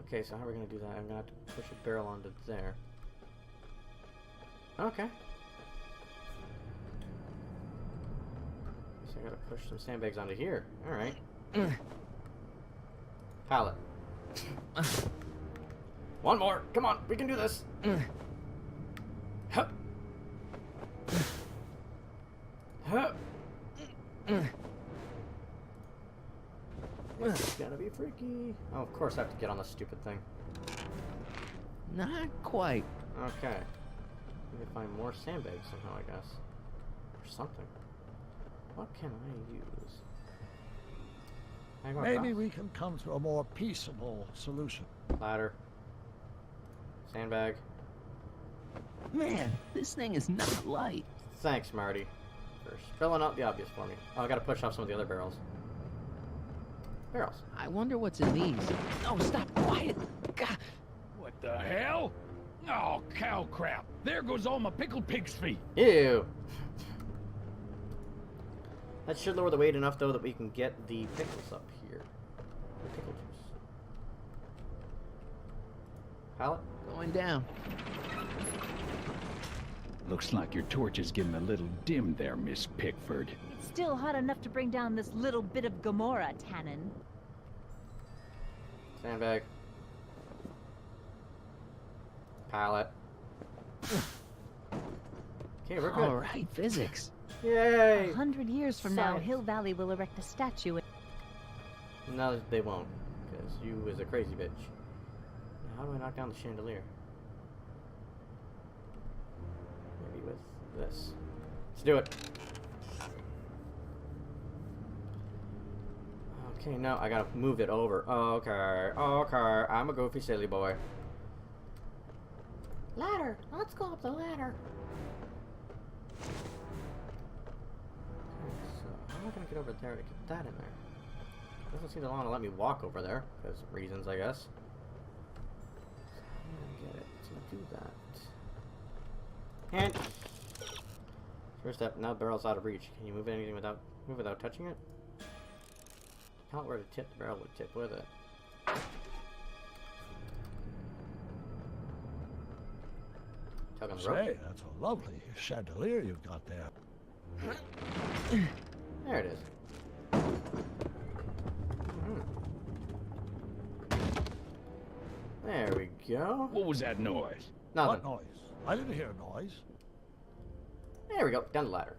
Okay, so how are we gonna do that? I'm gonna have to push a barrel onto there. Okay. So I gotta push some sandbags onto here. Alright. Pallet. One more! Come on, we can do this! Hup. Hup. It's gonna be freaky. Oh, of course I have to get on this stupid thing. Not quite. Okay. Need to find more sandbags somehow, I guess. Or something. What can I use? Can I go Maybe across? we can come to a more peaceable solution. Ladder. Sandbag. Man, this thing is not light. Thanks, Marty. For spelling out the obvious for me. Oh, I gotta push off some of the other barrels. Barrels. I wonder what's in these. Oh, stop! Quiet! God. What the hell? Oh, cow crap. There goes all my pickled pig's feet. Ew. That should lower the weight enough, though, that we can get the pickles up here. The pickle juice. Pallet? Going down. Looks like your torch is getting a little dim there, Miss Pickford. It's still hot enough to bring down this little bit of Gomorrah, Tannen. Sandbag. Pallet. Okay, we're good. All right, physics. Yay! 100 years from now, Science. Hill Valley will erect a statue. No, they won't. Because you is a crazy bitch. Now, how do I knock down the chandelier? Maybe with this. Let's do it. Okay, no, I gotta move it over. Okay, okay. I'm a goofy silly boy. Ladder! Let's go up the ladder. Okay, so how am I gonna get over there to get that in there? Doesn't seem to want to let me walk over there, because of reasons, I guess. So how am I gonna get it to do that? And first step, now the barrel's out of reach. Can you move anything without touching it? Not where to tip, the barrel would tip with it. Tug on the rope. Say, that's a lovely chandelier you've got there. There it is. There we go. What was that noise? Nothing. What noise? I didn't hear a noise. There we go. Down the ladder.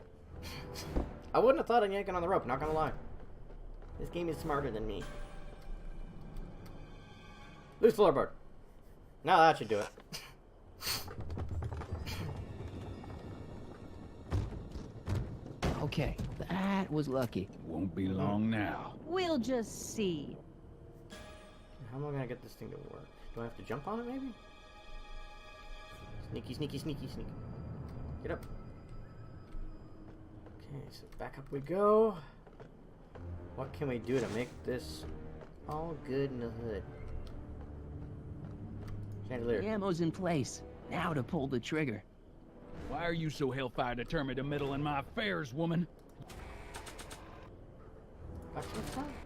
I wouldn't have thought of yanking on the rope, not gonna lie. This game is smarter than me. Loose floorboard. Now that should do it. Okay, that was lucky. Won't be long now. We'll just see. How am I gonna get this thing to work? Do I have to jump on it, maybe? Sneaky, sneaky, sneaky, sneaky. Get up. Okay, so back up we go. What can we do to make this all good in the hood? Chandelier. The ammo's in place. Now to pull the trigger. Why are you so hellfire determined to meddle in my affairs, woman?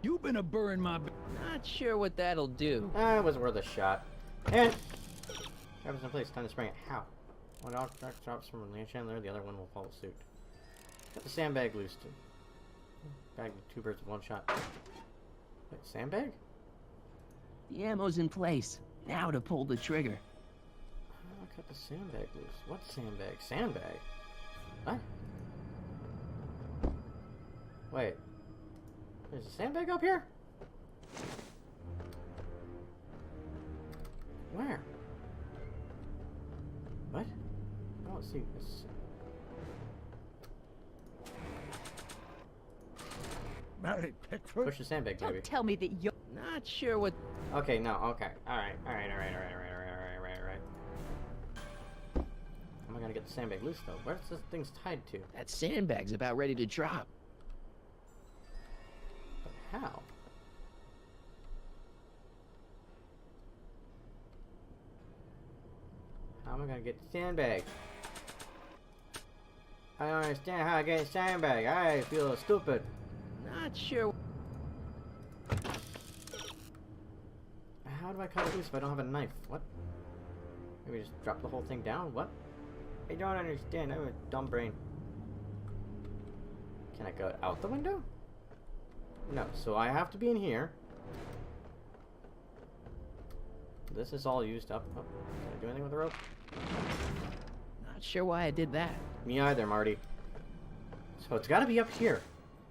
You've been a burr in my... Not sure what that'll do. It was worth a shot. And grab us in place. Time to spring it. How? One object drops from the chandelier, the other one will follow suit. Got the sandbag loose too. Bag with 2 birds with 1 shot. Wait, sandbag? The ammo's in place. Now to pull the trigger. I cut the sandbag loose. What sandbag? Sandbag? What? Wait. There's a sandbag up here? Where? What? I don't see this. Mary Pickford? Push the sandbag, maybe. Don't tell me that you're... Not sure what... Okay, no, okay. Alright. get the sandbag loose though. Where's this thing's tied to? That sandbag's about ready to drop. But how? How am I gonna get the sandbag? I don't understand how I get a sandbag. I feel stupid. Not sure. How do I cut it loose if I don't have a knife? What? Maybe just drop the whole thing down? What? I don't understand. I have a dumb brain. Can I go out the window? No, so I have to be in here. This is all used up. Oh, can I do anything with the rope? Not sure why I did that. Me either, Marty. So it's gotta be up here.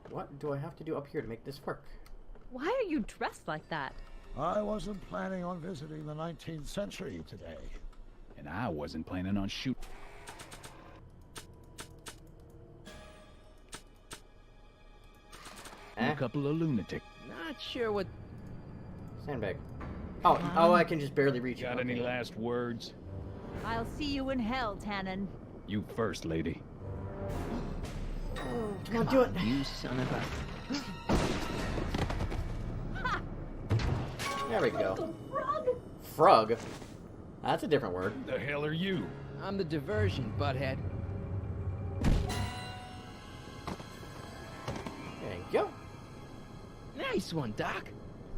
What do I have to do up here to make this work? Why are you dressed like that? I wasn't planning on visiting the 19th century today. And I wasn't planning on shooting. A couple of lunatics. Not sure what. Sandbag. Oh, I can just barely reach it. Got any last words? I'll see you in hell, Tannen. You first, lady. Oh, come on, do it. You son of a. There we go. Frog? That's a different word. The hell are you? I'm the diversion, butthead. There you go. Nice one, Doc.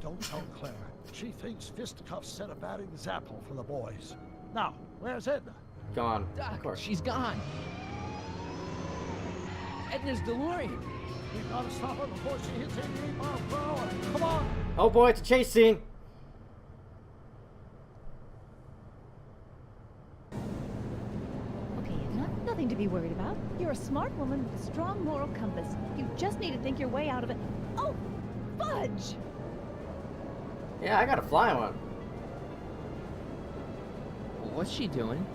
Don't tell Claire. She thinks fisticuffs set a bad example for the boys. Now, where's Edna? Gone. Doc, Of course. she's gone. Edna's DeLorean. We gotta stop her before she hits 88 miles per hour. Come on! Oh boy, it's a chase scene. Okay, Edna, nothing to be worried about. You're a smart woman with a strong moral compass. You just need to think your way out of it. Oh, fudge! Yeah, I got a fly one. What's she doing?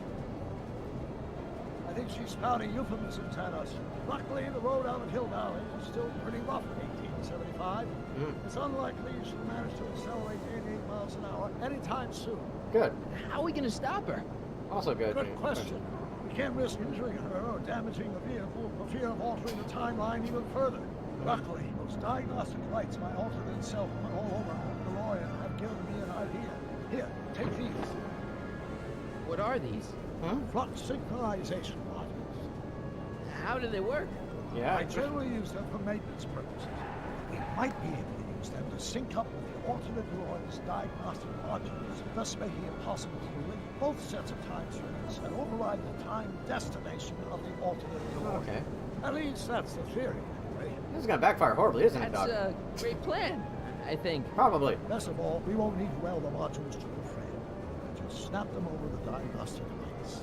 I think she's spouting euphemisms at us. Luckily, the road out of Hill Valley is still pretty rough in 1875. It's unlikely she'll manage to accelerate 88 miles an hour anytime soon. Good. How are we gonna stop her? Also good. Good question. We can't risk injuring her or damaging the vehicle for fear of altering the timeline even further. Luckily, those diagnostic lights my alternate self put all over her DeLorean have given me an idea. Here, take these. What are these? Flux synchronization modules. How do they work? Yeah. I generally use them for maintenance purposes. We might be able to use them to sync up with the alternate DeLorean's diagnostic modules, thus making it possible to link both sets of time streams and override the time destination of the alternate DeLorean. Okay. At least that's the theory, anyway. This is gonna backfire horribly, isn't it, Doc? That's a great plan, I think. Probably. Best of all, we won't need to weld the modules to the frame. Just snap them over the diagnostic lights.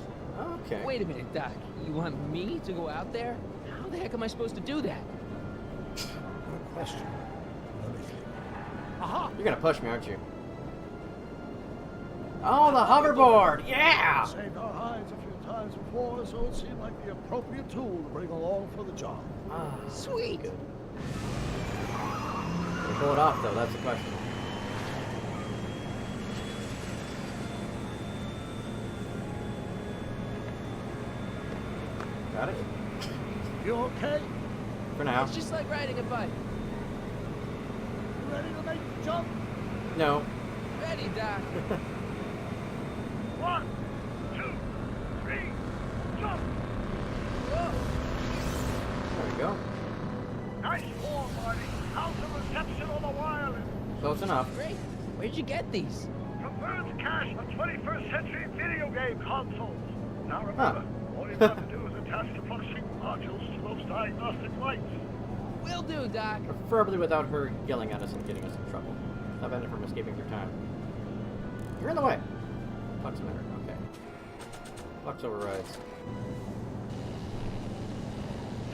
Okay. Wait a minute, Doc. You want me to go out there? How the heck am I supposed to do that? Good question. Let me think. Aha! You're gonna push me, aren't you? Oh, the hoverboard! Yeah! Saved our hides a few times before, so it seemed like the appropriate tool to bring along for the job. Ah, sweet. Good. Can we pull it off, though? That's the question. Got it? You okay? For now. It's just like riding a bike. You ready to make the jump? No. Ready, Doc. 1, 2, 3, jump! There we go. Nice form, Marty. How's the reception on the wireless? Close enough. Great. Where'd you get these? From Bird's Cache of 21st century video game consoles. Now remember, all you have to do is attach the fluxing modules to those diagnostic lights. Will do, Doc. Preferably without her yelling at us and getting us in trouble. Prevent her from escaping through time. You're in the way. Flux emitter. Okay. Flux overrides.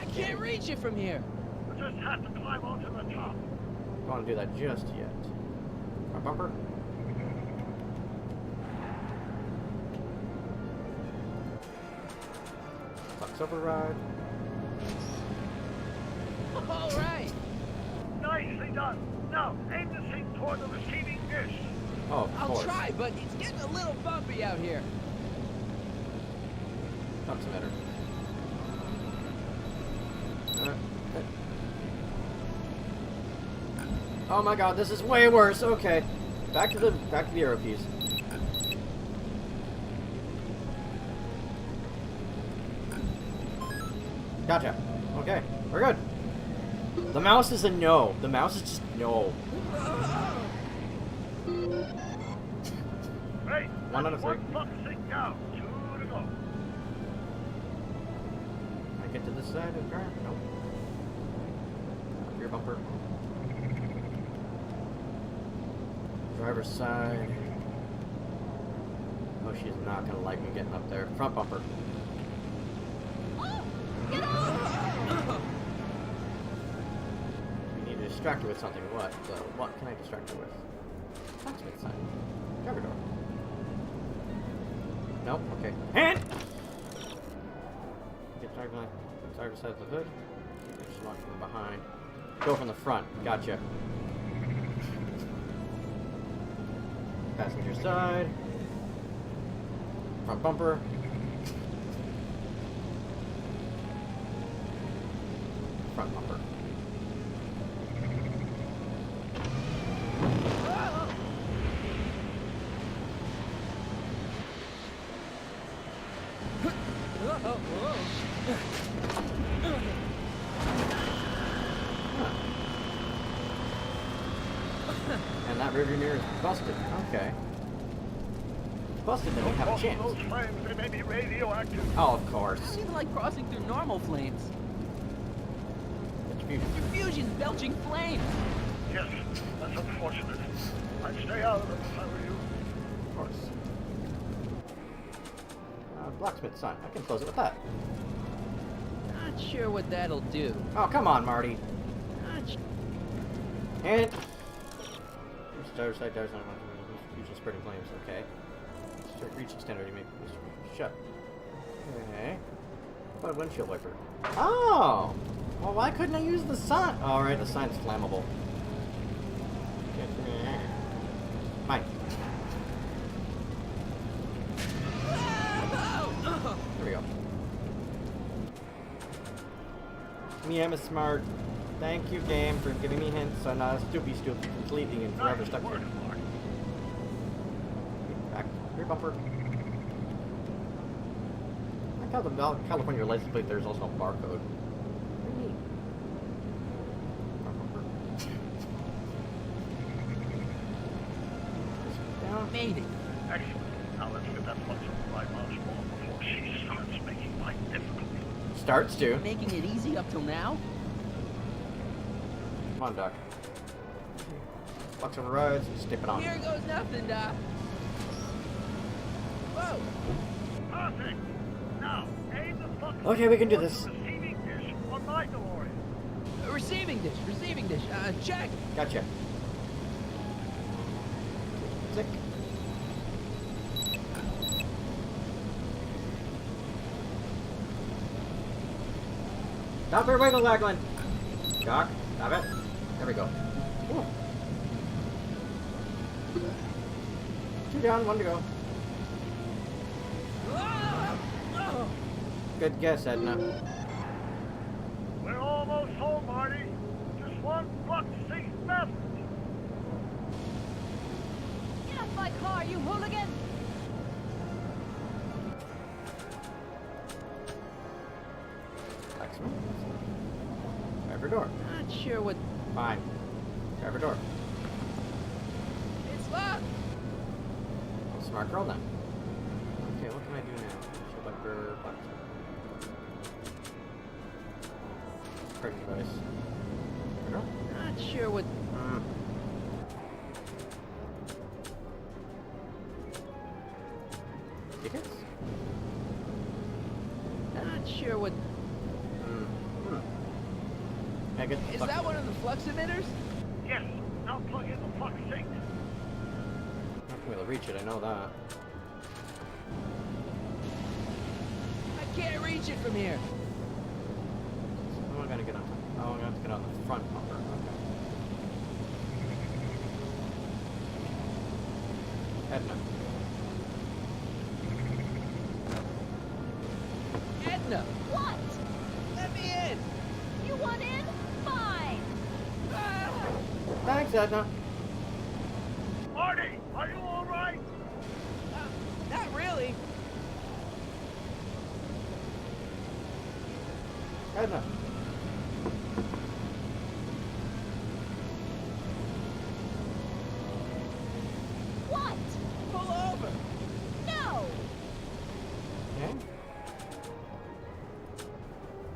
I can't reach it from here. You just have to climb onto the top. Don't want to do that just yet. A bumper? Flux override. All right. Nicely done. Now, aim the thing toward the receiving dish. Oh, of I'll course. try, but it's getting a little bumpy out here. What's the matter? Oh my god, this is way worse. Okay. Back to the arrow keys. Gotcha. Okay, we're good. The mouse is a no. The mouse is just no. Hey, 1 out of 3. Sink down. 2 to go. Can I get to this side of the car? Nope. Rear bumper. Driver's side. Oh, she's not gonna like me getting up there. Front bumper. We need to distract her with something. What? So, what can I distract her with? Locksmith sign. Driver door. Nope. Okay. And get driver's side of the hood. Just lock from behind. Go from the front. Gotcha. Passenger side. Front bumper. Front bumper. And that rearview mirror is busted. Okay. Busted, they don't have a chance. Those flames, they may be radioactive. Oh, of course. It's even like crossing through normal flames. It's fusion. Your fusion's belching flames. Yes, that's unfortunate. I'd stay out of them if I were you. Of course. Blacksmith sign. I can close it with that. Not sure what that'll do. Oh, come on, Marty. And driver's side, driver's side, fusion spreading flames. Okay. Reach extender to make shut. Okay. What about a windshield wiper? Oh! Well, why couldn't I use the sign? Oh, alright, the sign's flammable. Fine. There we go. Me, I'm a smart. Thank you, game, for giving me hints. I'm not a stupid completely and forever stuck here. Back. Rear bumper. I like how the California license plate there's also a barcode. Pretty neat. Front bumper. Down. Made it. Excellent. Now let's get that fuck supply much more before she starts making life difficult. Starts to. Making it easy up till now? Come on, Doc. Flex on the rides and step it on. Here goes nothing, Doc. Whoa! Perfect. Now, aim the fuck. Okay, we can do this. Receiving dish on my DeLorean. Receiving dish. Check. Gotcha. Click. Stop her wiggle waggling. Doc, stop it. There we go. Ooh. 2 down, 1 to go. Good guess, Edna. We're almost home, Marty. Just one buck safe message. Get off my car, you hooligan! Excellent. Driver door. Not sure what. Fine. Driver door. It's locked. Smart girl then. Okay, what can I do now? Shield wiper, box. Parking device. Driver door. Not sure what. Tickets? Not sure what. Yeah, good. Is that one of the flux emitters? Yes. Now plug in the fuck sink. I'm not gonna be able to reach it, I know that. I can't reach it from here. So I'm gonna get on. Oh, I'm gonna have to get on the front bumper. Okay. Edna. Edna! What? Let me in! You want in? Fine. Thanks, Edna. Marty, are you all right? Not really. Edna. What? Pull over! No! Okay.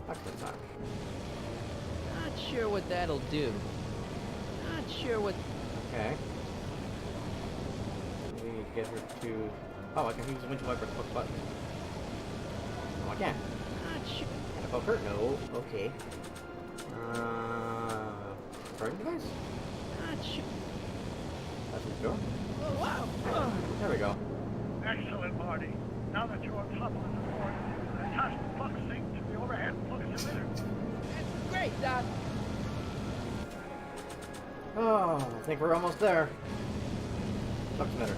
Excellent time. Not sure what that'll do. Not sure what... Okay. We get her to... Oh, I can use the windshield wiper to push buttons. No, I can't. Not sure... Can I poke her? No. Okay. Turn device? Not sure... That's the door. Oh, wow! There we go. Excellent, Marty. Now that you're on top of the report, attach the flux sync to the overhead flux emitter. That's great, Doc. Oh, I think we're almost there. Flux emitter.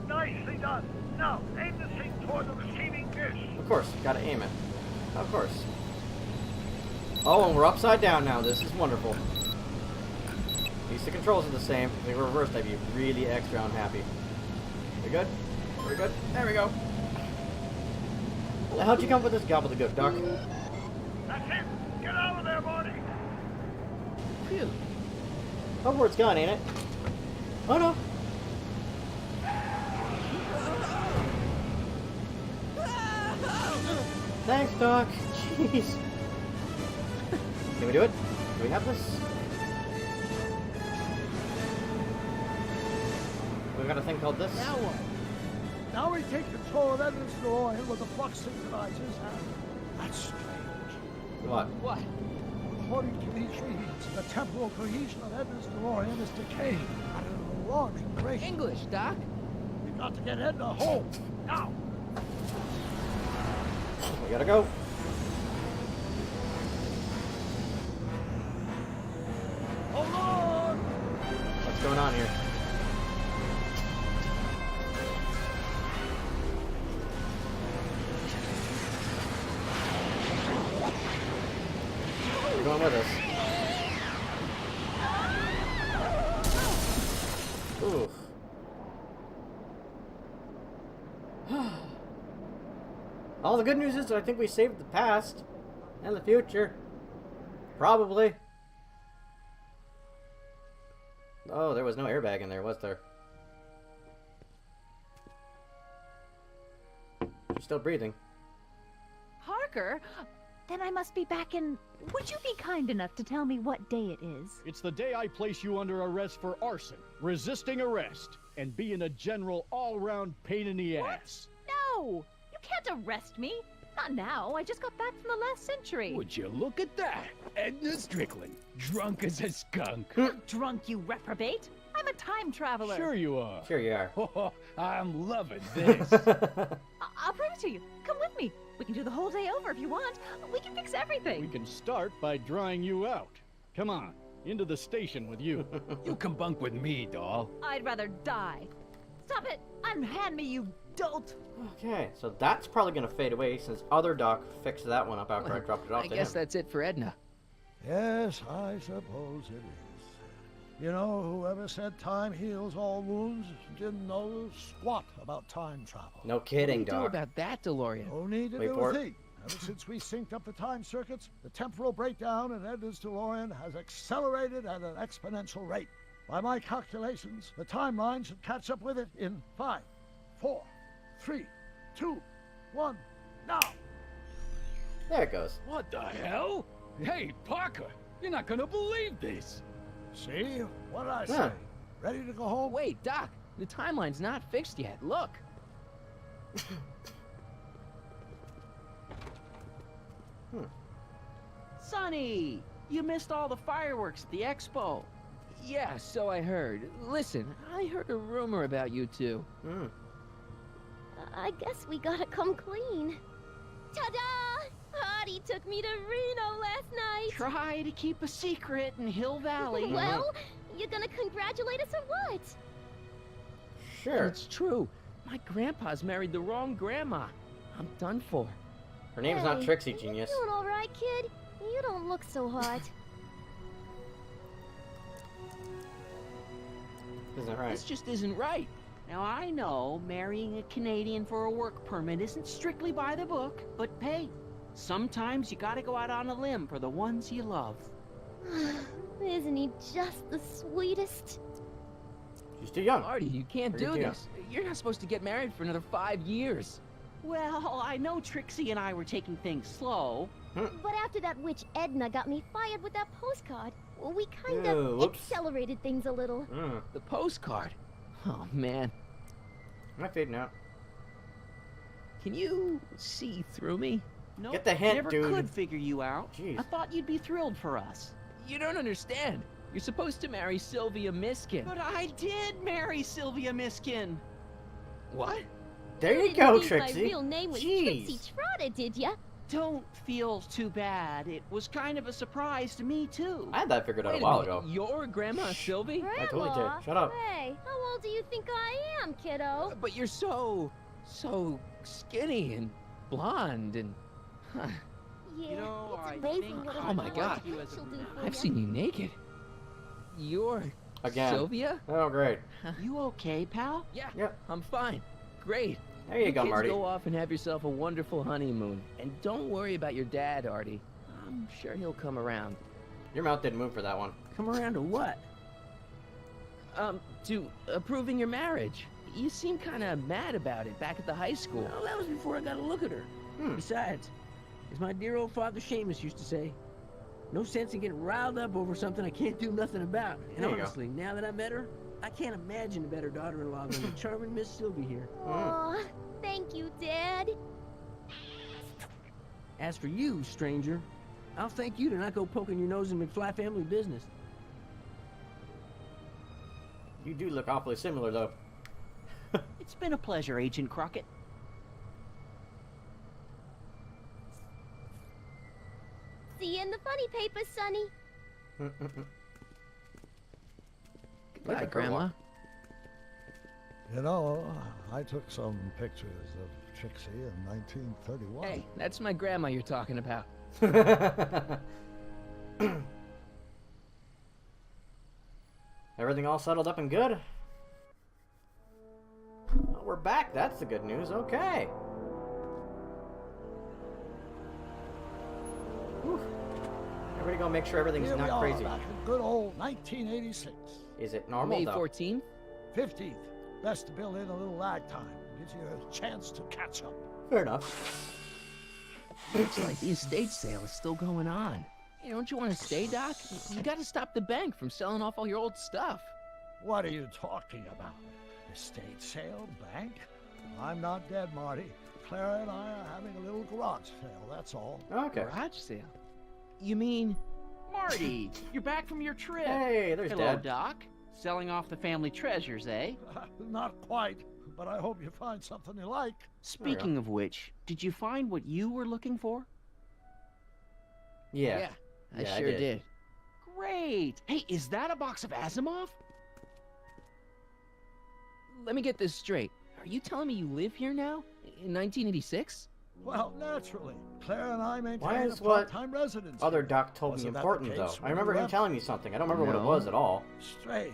Nicely done. Now, aim the sync toward the receiving dish. Of course, gotta aim it. Of course. Oh, and we're upside down now. This is wonderful. At least the controls are the same. If they were reversed, I'd be really extra unhappy. We good? We're good? There we go. How'd you come up with this gobbledygook, Doc? That's it. Get out of there, Marty. Phew. Hoverboard's gone, ain't it? Oh no. Thanks, Doc. Jeez. Can we do it? Do we have this? We've got a thing called this. Now what? Now we take control of Edna's DeLorean with the flux synchronizers, and that's strange. What? What? According to these readings, the temporal cohesion of Edna's DeLorean is decaying at an alarming rate. English, Doc. We've got to get Edna home, now! We gotta go. Hold on! What's going on here? You're going with us. Oof. All the good news is that I think we saved the past and the future. Probably. Oh, there was no airbag in there, was there? She's still breathing. Parker? Then I must be back in... Would you be kind enough to tell me what day it is? It's the day I place you under arrest for arson, resisting arrest, and being a general all-round pain in the ass. No! You can't arrest me! Not now. I just got back from the last century. Would you look at that? Edna Strickland, drunk as a skunk. Drunk, you reprobate! I'm a time traveler! Sure you are. Sure you are. Oh, I'm loving this. I'll prove it to you. Come with me. We can do the whole day over if you want. We can fix everything. We can start by drying you out. Come on, into the station with you. You come bunk with me, doll. I'd rather die. Stop it! Unhand me, you dolt! Okay, so that's probably gonna fade away since other Doc fixed that one up after I dropped it off I to guess him. that's it for Edna. Yes, I suppose it is. You know, whoever said time heals all wounds didn't know squat about time travel. No kidding, What do you do Doc. about that, DeLorean? No need to Wait do for a it. thing. Ever since we synced up the time circuits, the temporal breakdown in Edna's DeLorean has accelerated at an exponential rate. By my calculations, the timeline should catch up with it in 5, 4, 3, 2, 1, now! There it goes. What the hell? Hey, Parker, you're not gonna believe this. See? What did I say? Huh. Ready to go home? Wait, Doc. The timeline's not fixed yet. Look. Sonny, you missed all the fireworks at the expo. Yeah, so I heard. Listen, I heard a rumor about you two. I guess we gotta come clean. Ta-da! Hardy took me to Reno last night. Try to keep a secret in Hill Valley. Well, you gonna congratulate us or what? Sure. It's true. My grandpa's married the wrong grandma. I'm done for. Her name's not Trixie, genius. You doing all right, kid? You don't look so hot. Isn't right. This just isn't right. Now, I know marrying a Canadian for a work permit isn't strictly by the book, but hey, sometimes you gotta go out on a limb for the ones you love. Isn't he just the sweetest? She's too young. Marty, you can't do this. You're not supposed to get married for another 5 years. Well, I know Trixie and I were taking things slow. But after that witch Edna got me fired with that postcard, well, we kind Ew, of whoops. accelerated things a little. The postcard. Oh, man. Am I fading out? Can you see through me? No, Get the hint, never dude. could figure you out. Jeez. I thought you'd be thrilled for us. You don't understand. You're supposed to marry Sylvia Miskin. But I did marry Sylvia Miskin. What? There you didn't go, think Trixie. My real name was Jeez. Trixie Trotter, did ya? Don't feel too bad. It was kind of a surprise to me, too. I had that figured out Wait a while minute, ago. Your grandma Sylvie? Grandma? I totally did. Shut up. Hey, how old do you think I am, kiddo? But you're so skinny and blonde and... Yeah, You know, it's I amazing think what Oh my God. you as a she'll do for I've ya. seen you naked. You're Again. Sylvia? Oh, great. You okay, pal? Yeah, Yep. I'm fine. Great. There you go, kids Marty. Go off and have yourself a wonderful honeymoon. And don't worry about your dad, Artie. I'm sure he'll come around. Your mouth didn't move for that one. Come around to what? To approving your marriage. You seem kind of mad about it back at the high school. Well, that was before I got a look at her. Besides, as my dear old father Seamus used to say, no sense in getting riled up over something I can't do nothing about. And There you go. honestly, now that I met her, I can't imagine a better daughter-in-law than the charming Miss Sylvie here. Aw, thank you, Dad. As for you, stranger, I'll thank you to not go poking your nose in McFly family business. You do look awfully similar, though. It's been a pleasure, Agent Crockett. See you in the funny paper, Sonny. Goodbye, Grandma. You know, I took some pictures of Trixie in 1931. Hey, that's my grandma you're talking about. Everything all settled up and good? Well, we're back. That's the good news. Okay. Whew. Everybody go make sure everything's Here we not are, crazy. back in good old 1986. Is it normal, May though? 14th? 15th. Best to build in a little lag time. Gives you a chance to catch up. Fair enough. Looks like the estate sale is still going on. Hey, don't you want to stay, Doc? You gotta stop the bank from selling off all your old stuff. What are you talking about? Estate sale? Bank? I'm not dead, Marty. Clara and I are having a little garage sale, that's all. Okay. Garage sale? You mean... Marty, you're back from your trip. Hey, there's Hello, Dad. Doc. Selling off the family treasures, eh? Not quite, but I hope you find something you like. Speaking of which, did you find what you were looking for? Yeah. I Yeah, I sure did. did. Great. Hey, is that a box of Asimov? Let me get this straight. Are you telling me you live here now? In 1986? Well, naturally. Claire and I Why maintain is a what part-time residence. other here. Doc told me Wasn't that the important, though? case I when remember you him left? telling me something. I don't remember what it No. was at all. Strange.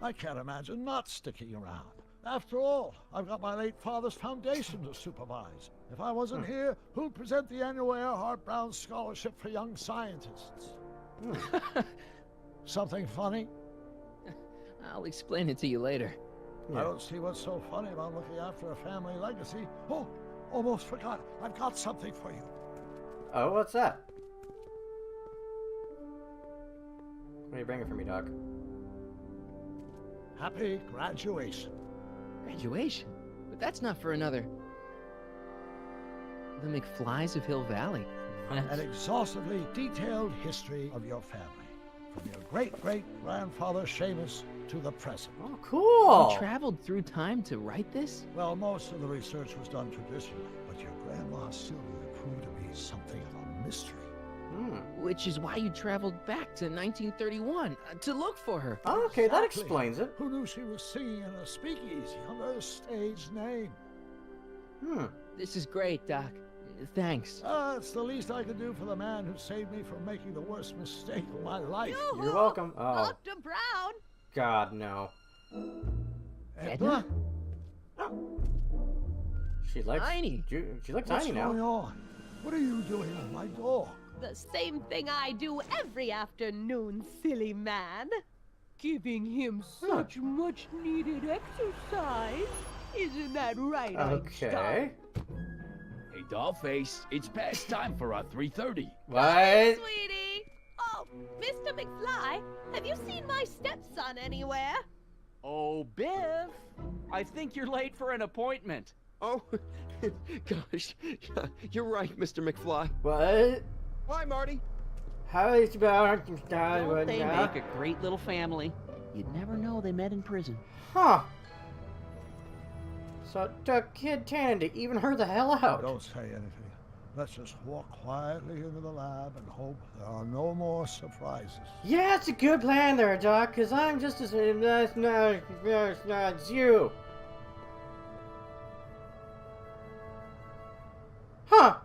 I can't imagine not sticking around. After all, I've got my late father's foundation to supervise. If I wasn't here, who'd present the annual Earhart Brown Scholarship for Young Scientists? Something funny? I'll explain it to you later. I don't see what's so funny about looking after a family legacy. Oh, almost forgot. I've got something for you. Oh, what's that? What are you bringing for me, Doc? Happy graduation. Graduation? But that's not for another... The McFlys of Hill Valley. An exhaustively detailed history of your family. From your great-great-grandfather Seamus to the present. Oh, cool! You traveled through time to write this? Well, most of the research was done traditionally, but your grandma Sylvia proved to be something of a mystery. Which is why you traveled back to 1931, to look for her. Oh, okay, that Exactly. explains it. Who knew she was singing in a speakeasy under a stage name? This is great, Doc. Thanks. It's the least I can do for the man who saved me from making the worst mistake of my life. You're welcome. Oh, Dr. Brown! God, no. Edna? She likes Tiny. She looks What's tiny now. going on? What are you doing at my door? The same thing I do every afternoon, silly man. Giving him such much needed exercise. Isn't that right, Okay. Einstein? Hey, Dollface, it's past time for our 3:30. What? Sweetie! Oh, Mr. McFly, have you seen my stepson anywhere? Oh, Biff, I think you're late for an appointment. Oh, gosh. You're right, Mr. McFly. What? Hi, Marty. How is about Don't they make a great little family? You'd never know they met in prison. Huh. So it took Kid Tan to even her the hell out. Don't say anything. Let's just walk quietly into the lab and hope there are no more surprises. Yeah, it's a good plan there, Doc, because I'm just as as you. Huh.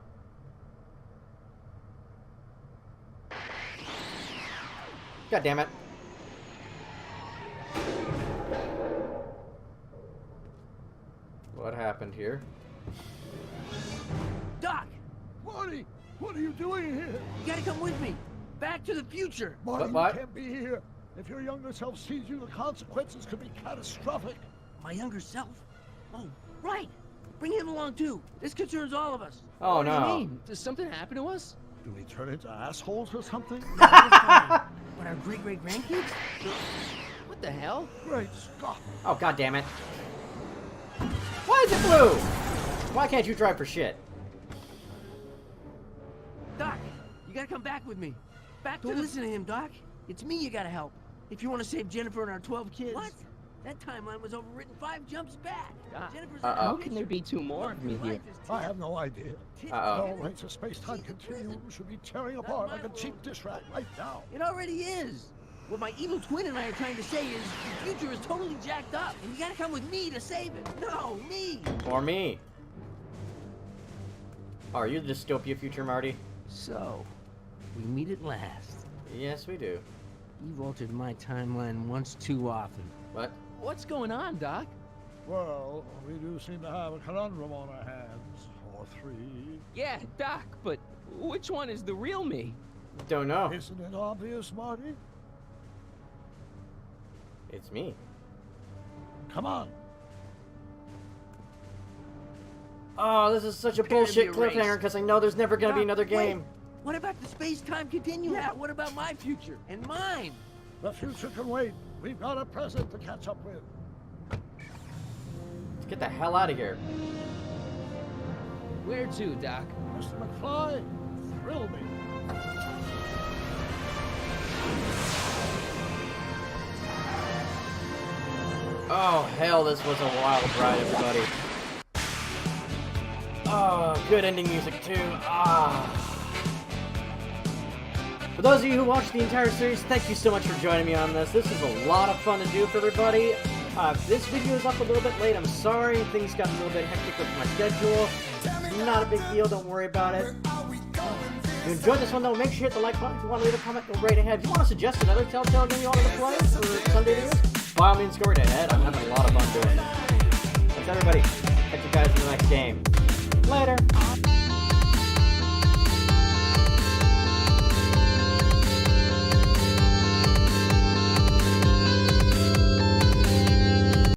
God damn it. What happened here? Doc! Marty, what are you doing here? You gotta come with me. Back to the future. Marty, What? you can't be here. If your younger self sees you, the consequences could be catastrophic. My younger self? Oh, right. Bring him along too. This concerns all of us. Oh What do no. you mean? Does something happen to us? Do we turn into assholes or something? But our great-great-grandkids? What the hell? Great Scott. Oh, god damn it. Why is it blue? Why can't you drive for shit? Doc, you gotta come back with me. Don't listen to him, Doc. It's me you gotta help. If you want to save Jennifer and our 12 kids. What? That timeline was overwritten 5 jumps back. Jennifer's How can there be 2 more of me here? I have no idea. Uh-oh. All rights of space-time continuum should be tearing apart like a cheap dish rack right now. It already is. What my evil twin and I are trying to say is the future is totally jacked up, and you gotta come with me to save it. No, me. Or me. Are you the dystopia future, Marty? So, we meet at last. Yes, we do. You've altered my timeline once too often. What? What's going on, Doc? Well, we do seem to have a conundrum on our hands. Or 3. Yeah, Doc, but which one is the real me? Don't know. Isn't it obvious, Marty? It's me. Come on. Oh, this is such a bullshit cliffhanger because I know there's never gonna be another game. Wait. What about the space-time continuum? Yeah, what about my future? And mine? The future can wait. We've got a present to catch up with. Let's get the hell out of here. Where to, Doc? Mr. McFly, thrill me. Oh, hell, this was a wild ride, everybody. Oh, good ending music, too. Ah. For those of you who watched the entire series, thank you so much for joining me on this. This is a lot of fun to do for everybody. This video is up a little bit late. I'm sorry. Things got a little bit hectic with my schedule. Not a big deal. Don't worry about it. If you enjoyed this one, though, make sure you hit the like button. If you want to leave a comment, go right ahead. If you want to suggest another Telltale game you wanted to play for Sunday videos, by all means, go right ahead. I'm having a lot of fun doing it. That's everybody. Catch you guys in the next game. Later.